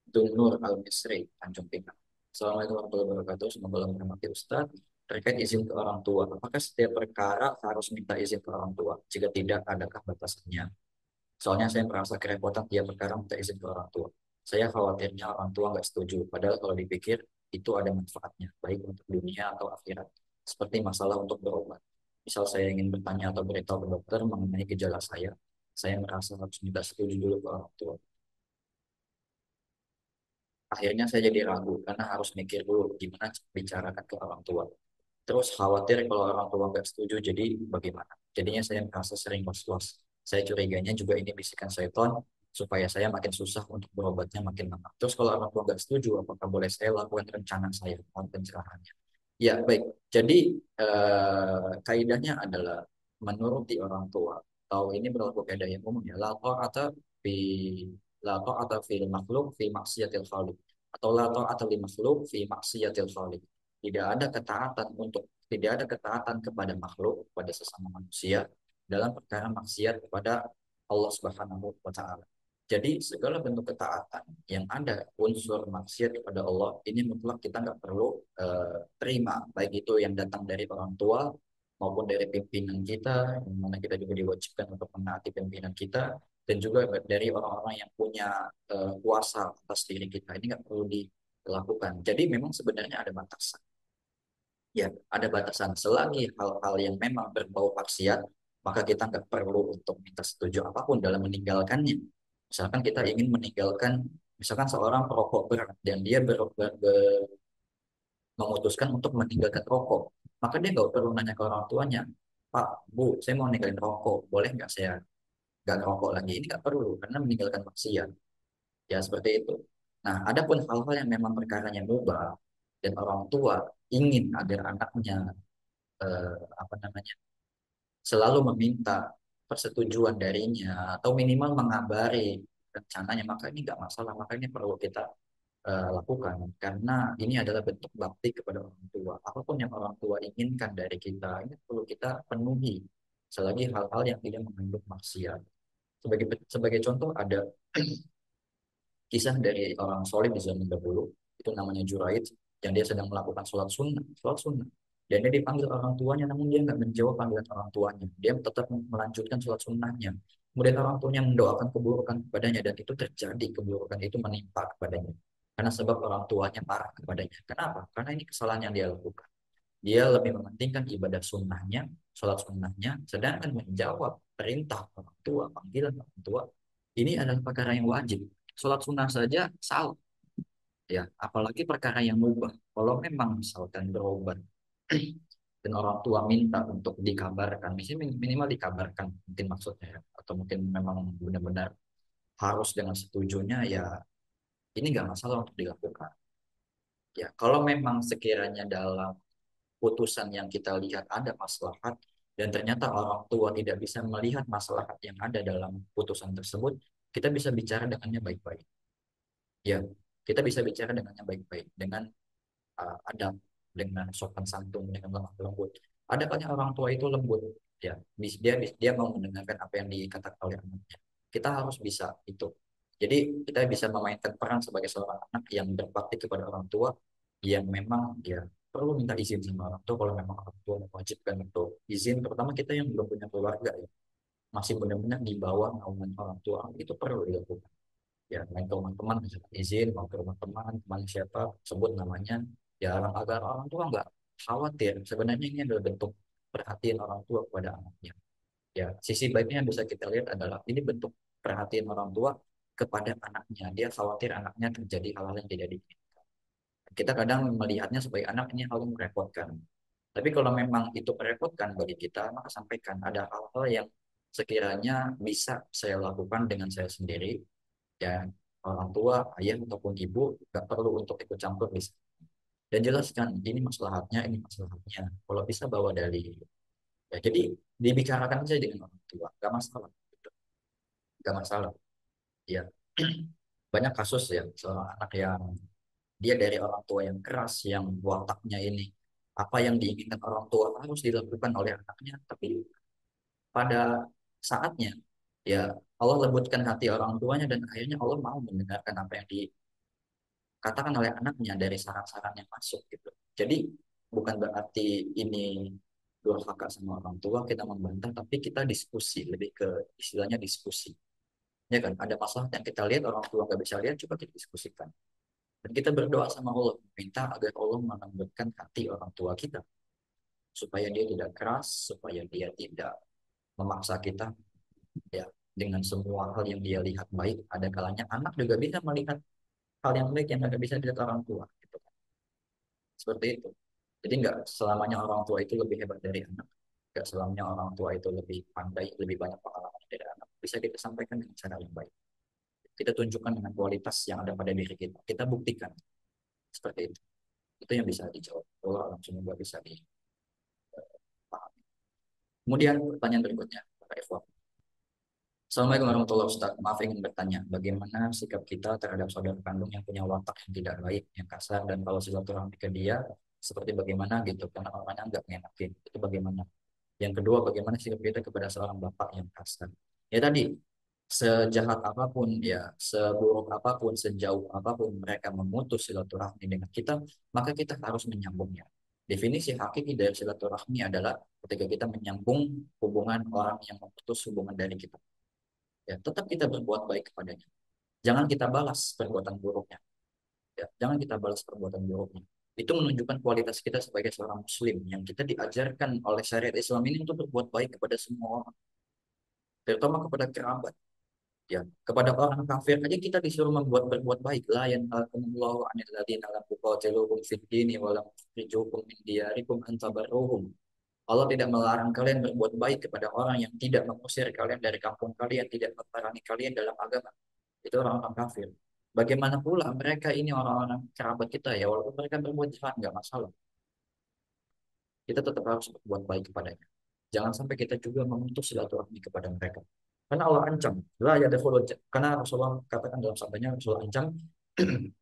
Dunur Al-Misri, Tanjung Pinang. Assalamualaikum warahmatullahi wabarakatuh. Semoga Allah merahmati Ustaz. Terkait izin ke orang tua, apakah setiap perkara harus minta izin ke orang tua? Jika tidak, adakah batasannya? Soalnya saya merasa kerepotan tiap perkara minta izin ke orang tua. Saya khawatirnya orang tua nggak setuju. Padahal kalau dipikir, itu ada manfaatnya, baik untuk dunia atau akhirat. Seperti masalah untuk berobat. Misal saya ingin bertanya atau beritahu ke dokter mengenai gejala saya merasa harus minta setuju dulu ke orang tua. Akhirnya saya jadi ragu karena harus mikir dulu gimana bicarakan ke orang tua. Terus khawatir kalau orang tua nggak setuju, jadi bagaimana? Jadinya saya merasa sering was-was. Saya curiganya juga ini bisikan syaitan supaya saya makin susah untuk berobatnya makin lama. Terus kalau orang tua nggak setuju, apakah boleh saya lakukan rencana saya, mohon pencerahannya. Ya, baik. Jadi kaidahnya adalah menuruti orang tua. Tahu ini berlaku kaidah yang umum ya. Fi la ta'ata fil makhluk fi maksiatil khaliq atau la ta'ata li makhluk fi maksiatil khaliq. Tidak ada ketaatan kepada makhluk, kepada sesama manusia dalam perkara maksiat kepada Allah Subhanahu wa taala. Jadi segala bentuk ketaatan yang ada unsur maksiat kepada Allah ini mutlak kita nggak perlu terima, baik itu yang datang dari orang tua maupun dari pimpinan kita, yang mana kita juga diwajibkan untuk menaati pimpinan kita, dan juga dari orang-orang yang punya kuasa atas diri kita. Ini nggak perlu dilakukan. Jadi memang sebenarnya ada batasan. Ya, ada batasan. Selagi hal-hal yang memang berbau maksiat, maka kita nggak perlu untuk minta setuju apapun dalam meninggalkannya. Misalkan kita ingin meninggalkan, misalkan seorang perokok berat dan dia memutuskan untuk meninggalkan rokok, maka dia nggak perlu nanya ke orang tuanya, Pak, Bu, saya mau ninggalin rokok, boleh nggak saya nggak ngerokok lagi? Ini nggak perlu, karena meninggalkan maksiat. Ya, seperti itu. Nah, adapun hal-hal yang memang perkaranya mubah dan orang tua ingin agar anaknya apa namanya selalu meminta persetujuan darinya atau minimal mengabari rencananya, maka ini nggak masalah, maka ini perlu kita lakukan karena ini adalah bentuk bakti kepada orang tua. Apapun yang orang tua inginkan dari kita ini perlu kita penuhi selagi hal-hal yang tidak mengandung maksiat. Sebagai contoh ada kisah dari orang soleh di zaman dahulu, itu namanya Juraid, yang dia sedang melakukan sholat sunnah, dan dia dipanggil orang tuanya, namun dia nggak menjawab panggilan orang tuanya, dia tetap melanjutkan sholat sunnahnya. Kemudian orang tuanya mendoakan keburukan kepadanya, dan itu terjadi, keburukan itu menimpa kepadanya, karena sebab orang tuanya marah kepadanya. Kenapa? Karena ini kesalahan yang dia lakukan. Dia lebih mementingkan ibadah sunnahnya, sholat sunnahnya, sedangkan menjawab perintah orang tua, panggilan orang tua, ini adalah perkara yang wajib. Sholat sunnah saja salah, ya, apalagi perkara yang mubah. Kalau memang misalkan berobat dan orang tua minta untuk dikabarkan, misalnya minimal dikabarkan, mungkin maksudnya, ya, atau mungkin memang benar-benar harus dengan setujunya, ya ini nggak masalah untuk dilakukan. Ya, kalau memang sekiranya dalam putusan yang kita lihat ada maslahat dan ternyata orang tua tidak bisa melihat maslahat yang ada dalam putusan tersebut, kita bisa bicara dengannya baik-baik. Ya, kita bisa bicara dengannya baik-baik, dengan adab, dengan sopan santun, dengan lemah lembut. Ada banyak orang tua itu lembut, ya, dia mau mendengarkan apa yang dikatakan oleh anaknya. Kita harus bisa itu. Jadi kita bisa memainkan peran sebagai seorang anak yang berbakti kepada orang tua, yang memang ya perlu minta izin sama orang tua kalau memang orang tua mewajibkan untuk izin, terutama kita yang belum punya keluarga, ya, masih benar-benar di bawah naungan orang tua, itu perlu dilakukan. Ya, main ke rumah teman, misalkan izin mau ke rumah teman siapa, sebut namanya, ya, agar orang tua nggak khawatir. Sebenarnya ini adalah bentuk perhatian orang tua kepada anaknya. Ya, sisi baiknya yang bisa kita lihat adalah ini bentuk perhatian orang tua kepada anaknya. Dia khawatir anaknya terjadi hal-hal yang tidak diinginkan. Kita kadang melihatnya sebagai anak ini hal yang merepotkan. Tapi kalau memang itu merepotkan bagi kita, maka sampaikan ada hal-hal yang sekiranya bisa saya lakukan dengan saya sendiri, ya, orang tua, ayah ataupun ibu nggak perlu untuk ikut campur di sini. Dan jelaskan ini masalahnya. Kalau bisa bawa dalil. Ya, jadi dibicarakan saja dengan orang tua, nggak masalah, gitu. Nggak masalah. Ya, banyak kasus ya seorang anak yang dia dari orang tua yang keras, yang wataknya ini apa yang diinginkan orang tua harus dilakukan oleh anaknya, tapi pada saatnya, ya, Allah lembutkan hati orang tuanya dan akhirnya Allah mau mendengarkan apa yang katakan oleh anaknya dari saran-saran yang masuk, gitu. Jadi bukan berarti ini durhaka sama orang tua, kita membantah, tapi kita diskusi, lebih ke istilahnya diskusi. Ya kan, ada masalah yang kita lihat orang tua nggak bisa lihat, coba kita diskusikan. Dan kita berdoa sama Allah, minta agar Allah melembutkan hati orang tua kita, supaya dia tidak keras, supaya dia tidak memaksa kita, ya, dengan semua hal yang dia lihat baik. Ada kalanya anak juga bisa melihat hal yang baik yang nggak bisa dilihat orang tua, gitu. Seperti itu. Jadi nggak selamanya orang tua itu lebih hebat dari anak. Nggak selamanya orang tua itu lebih pandai, lebih banyak pengalaman dari anak. Bisa kita sampaikan dengan cara yang baik. Kita tunjukkan dengan kualitas yang ada pada diri kita. Kita buktikan. Seperti itu. Itu yang bisa dijawab. Allah alam, semoga bisa dipahami. Kemudian pertanyaan berikutnya, Pak Ikhwan. Assalamualaikum warahmatullahi wabarakatuh. Maaf, ingin bertanya, bagaimana sikap kita terhadap saudara kandung yang punya watak yang tidak baik, yang kasar, dan kalau silaturahmi ke dia, seperti bagaimana gitu, karena orangnya nggak ngenakin. Itu bagaimana? Yang kedua, bagaimana sikap kita kepada seorang bapak yang kasar? Ya tadi, sejahat apapun, ya, seburuk apapun, sejauh apapun mereka memutus silaturahmi dengan kita, maka kita harus menyambungnya. Definisi hakiki dari silaturahmi adalah ketika kita menyambung hubungan orang yang memutus hubungan dari kita. ya tetap kita berbuat baik kepadanya. Jangan kita balas perbuatan buruknya. Ya, jangan kita balas perbuatan buruknya. Itu menunjukkan kualitas kita sebagai seorang muslim yang kita diajarkan oleh syariat Islam ini untuk berbuat baik kepada semua orang, terutama kepada kerabat. Ya, kepada orang kafir aja kita disuruh berbuat baik. La yanhaakumullahu 'anil ladzina lam yuqatilukum fid dini wa lam yukhrijukum min diyarikum an tabarruhum. Allah tidak melarang kalian berbuat baik kepada orang yang tidak mengusir kalian dari kampung kalian, tidak memerangi kalian dalam agama. Itu orang-orang kafir. Bagaimana pula mereka ini orang-orang kerabat kita ya, walaupun mereka berbuat jahat nggak masalah. Kita tetap harus berbuat baik kepadanya. Jangan sampai kita juga memutus silaturahmi kepada mereka. Karena Allah ancam, la yadkhulul karena Rasulullah katakan dalam sabdanya, Rasulullah ancam,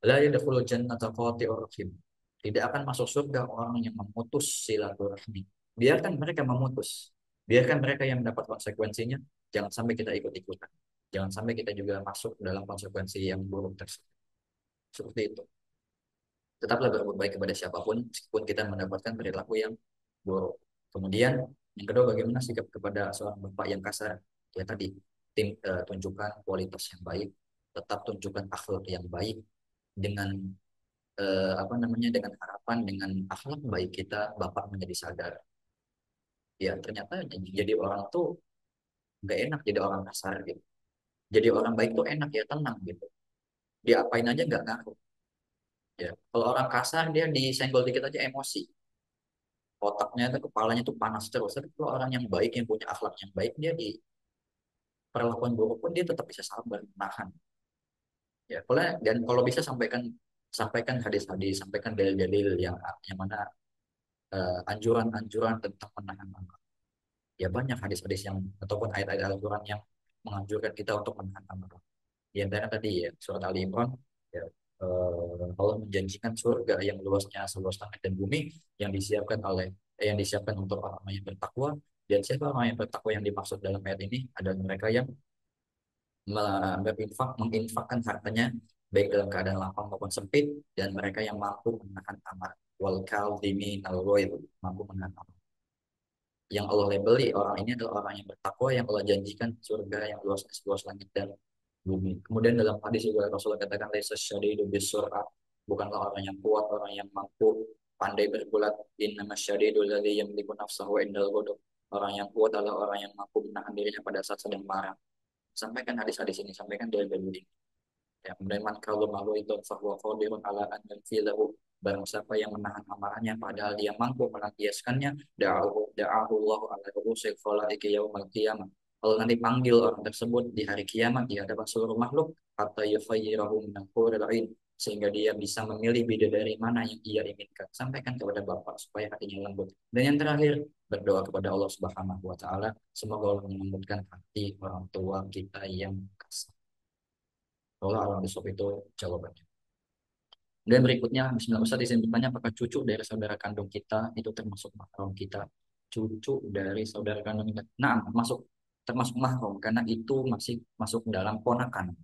la yadkhulul jannata qati'ur rahim. Tidak akan masuk surga orang yang memutus silaturahmi. Biarkan mereka memutus. Biarkan mereka yang mendapat konsekuensinya. Jangan sampai kita ikut-ikutan. Jangan sampai kita juga masuk dalam konsekuensi yang buruk tersebut. Seperti itu. Tetaplah berbuat baik kepada siapapun, meskipun kita mendapatkan perilaku yang buruk. Kemudian, yang kedua, bagaimana sikap kepada seorang bapak yang kasar? Ya tadi, tunjukkan kualitas yang baik, tetap tunjukkan akhlak yang baik dengan dengan harapan dengan akhlak baik kita, bapak menjadi sadar. Ya ternyata jadi orang tuh nggak enak jadi orang kasar gitu. Jadi orang baik tuh enak ya, tenang gitu. Diapain aja nggak ngaruh. Ya, kalau orang kasar dia disenggol dikit aja emosi. Otaknya itu kepalanya tuh panas terus. Tapi kalau orang yang baik yang punya akhlak yang baik dia di perlakuan buruk pun dia tetap bisa sabar, menahan. Ya, kalau bisa sampaikan sampaikan hadis-hadis, sampaikan dalil-dalil yang mana anjuran-anjuran tentang menahan amarah. Ya banyak hadis-hadis yang ataupun ayat-ayat Al-Quran yang menganjurkan kita untuk menahan amarah. Di antara tadi ya surat Ali Imran, ya, Allah menjanjikan surga yang luasnya seluas langit dan bumi yang disiapkan untuk orang yang bertakwa. Dan siapa orang yang bertakwa yang dimaksud dalam ayat ini adalah mereka yang menginfakkan hartanya baik dalam keadaan lapang maupun sempit, dan mereka yang mampu menahan amarah, wal kadhimin al ghaidh, mampu menahan amarah. Yang Allah labeli orang ini adalah orang yang bertakwa yang Allah janjikan surga yang luas seluas langit dan bumi. Kemudian dalam hadis juga Rasulullah katakan laisa syadidu bisur'ah, bukanlah orang yang kuat, orang yang mampu pandai bergulat, innama syadidu alladzi yamliku nafsahu indal ghadab. Orang yang kuat adalah orang yang mampu menahan dirinya pada saat sedang marah. Sampaikan hadis-hadis ini, sampaikan dalil-dalil ini. Ya, kemudian man kalau malu itu fahuwa qadirun ala an yanfilahu. Barang siapa yang menahan amarahnya padahal dia mampu melampiaskannya, da'ahu Allah ala rusul khalaiki yaumal qiyamah. Allah nanti panggil orang tersebut di hari kiamat di hadapan seluruh makhluk hatta yufayyirahu min al-huril ain, sehingga dia bisa memilih bidadari mana yang ia inginkan. Sampaikan kepada Bapak supaya hatinya lembut. Dan yang terakhir, berdoa kepada Allah Subhanahu wa taala semoga Allah melembutkan hati orang tua kita yang kasar. Allah alam besok itu jawabannya. Dan berikutnya, Bismillah Ustaz izin bertanya, apakah cucu dari saudara kandung kita itu termasuk mahram kita? Cucu dari saudara kandung kita. Nah, termasuk mahram karena itu masih masuk dalam ponakan.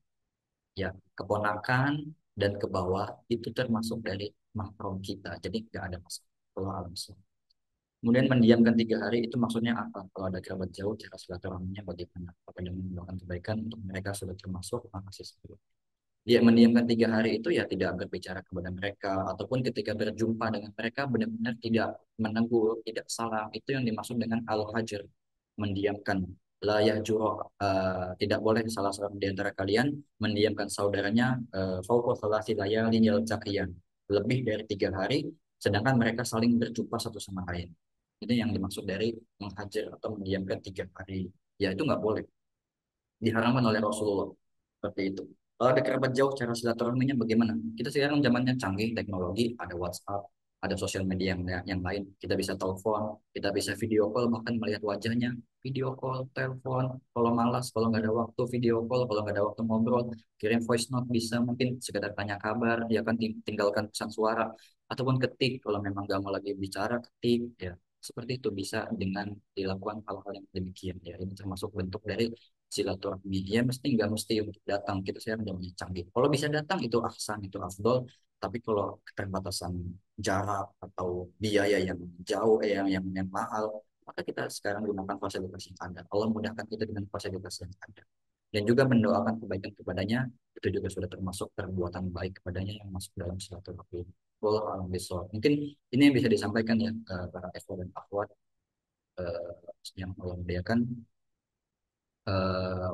Ya, keponakan dan ke bawah itu termasuk dari mahram kita. Jadi nggak ada masalah. Allah alam besok. Kemudian mendiamkan 3 hari itu maksudnya apa? Kalau ada kerabat jauh, cara silaturahminya bagaimana? Apakah dengan mendoakan kebaikan untuk mereka sudah termasuk? Makasih sebelumnya. Dia mendiamkan 3 hari itu ya tidak berbicara kepada mereka, ataupun ketika berjumpa dengan mereka benar-benar tidak menegur, tidak salah. Itu yang dimaksud dengan al-hajr, mendiamkan. La yahjura, tidak boleh salah seorang di antara kalian mendiamkan saudaranya fauqa thalathi layalin yaltaqiyan, lebih dari 3 hari, sedangkan mereka saling berjumpa satu sama lain. Itu yang dimaksud dari menghajar atau mendiamkan 3 hari. Ya itu nggak boleh, diharamkan oleh Rasulullah seperti itu. Kalau ada kerabat jauh, cara silaturahminya bagaimana? Kita sekarang zamannya canggih, teknologi, ada WhatsApp, ada sosial media yang lain. Kita bisa telepon, kita bisa video call, bahkan melihat wajahnya. Video call, telepon, kalau malas, kalau nggak ada waktu video call, kalau nggak ada waktu ngobrol, kirim voice note bisa, mungkin sekedar tanya kabar, dia akan tinggalkan pesan suara, ataupun ketik, kalau memang nggak mau lagi bicara, ketik, ya. Seperti itu bisa dengan dilakukan hal-hal yang demikian, ya. Ini termasuk bentuk dari silaturahmi. Ya mesti nggak mesti untuk datang, kita sekarang udah canggih. Kalau bisa datang itu ahsan, itu afdol. Tapi kalau keterbatasan jarak atau biaya yang jauh, yang mahal, maka kita sekarang gunakan fasilitas yang ada. Allah mudahkan kita dengan fasilitas yang ada. dan juga mendoakan kebaikan kepadanya, itu juga sudah termasuk perbuatan baik kepadanya yang masuk dalam silaturahim. Wallahu a'lam bishawab. Mungkin ini yang bisa disampaikan ya ke para ikhwan dan akhwat eh, yang Allah muliakan.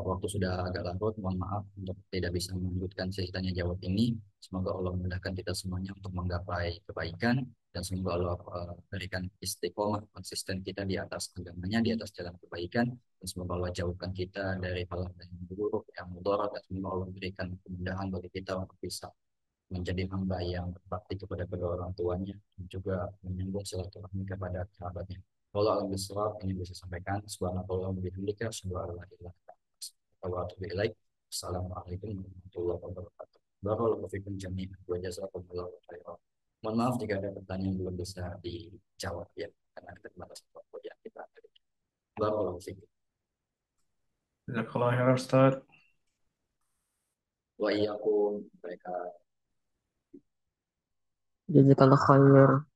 Waktu sudah agak larut, mohon maaf untuk tidak bisa melanjutkan sesi tanya jawab ini. Semoga Allah memudahkan kita semuanya untuk menggapai kebaikan, dan semoga Allah berikan istiqomah konsisten kita di atas agamanya, di atas jalan kebaikan, dan semoga Allah jauhkan kita dari hal-hal yang buruk, yang mudarat, dan semoga Allah berikan kemudahan bagi kita untuk bisa menjadi hamba yang berbakti kepada kedua orang tuanya, dan juga menyambung silaturahmi kepada kerabatnya. Kalau alam bisawab ini bisa sampaikan. Subhanallah wa bihamdika, asyhadu an la ilaha illa anta, wa atubu ilaik. Assalamualaikum warahmatullahi wabarakatuh. Barakallahu fikum jami'an wa jazakumullahu khairan. Mohon maaf jika ada pertanyaan yang belum bisa dijawab ya, karena keterbatasan waktu yang kita miliki. Barakallahu fikum. Jazakallah khair Ustaz. Wa iyyakum. Mereka Jazakallah khair.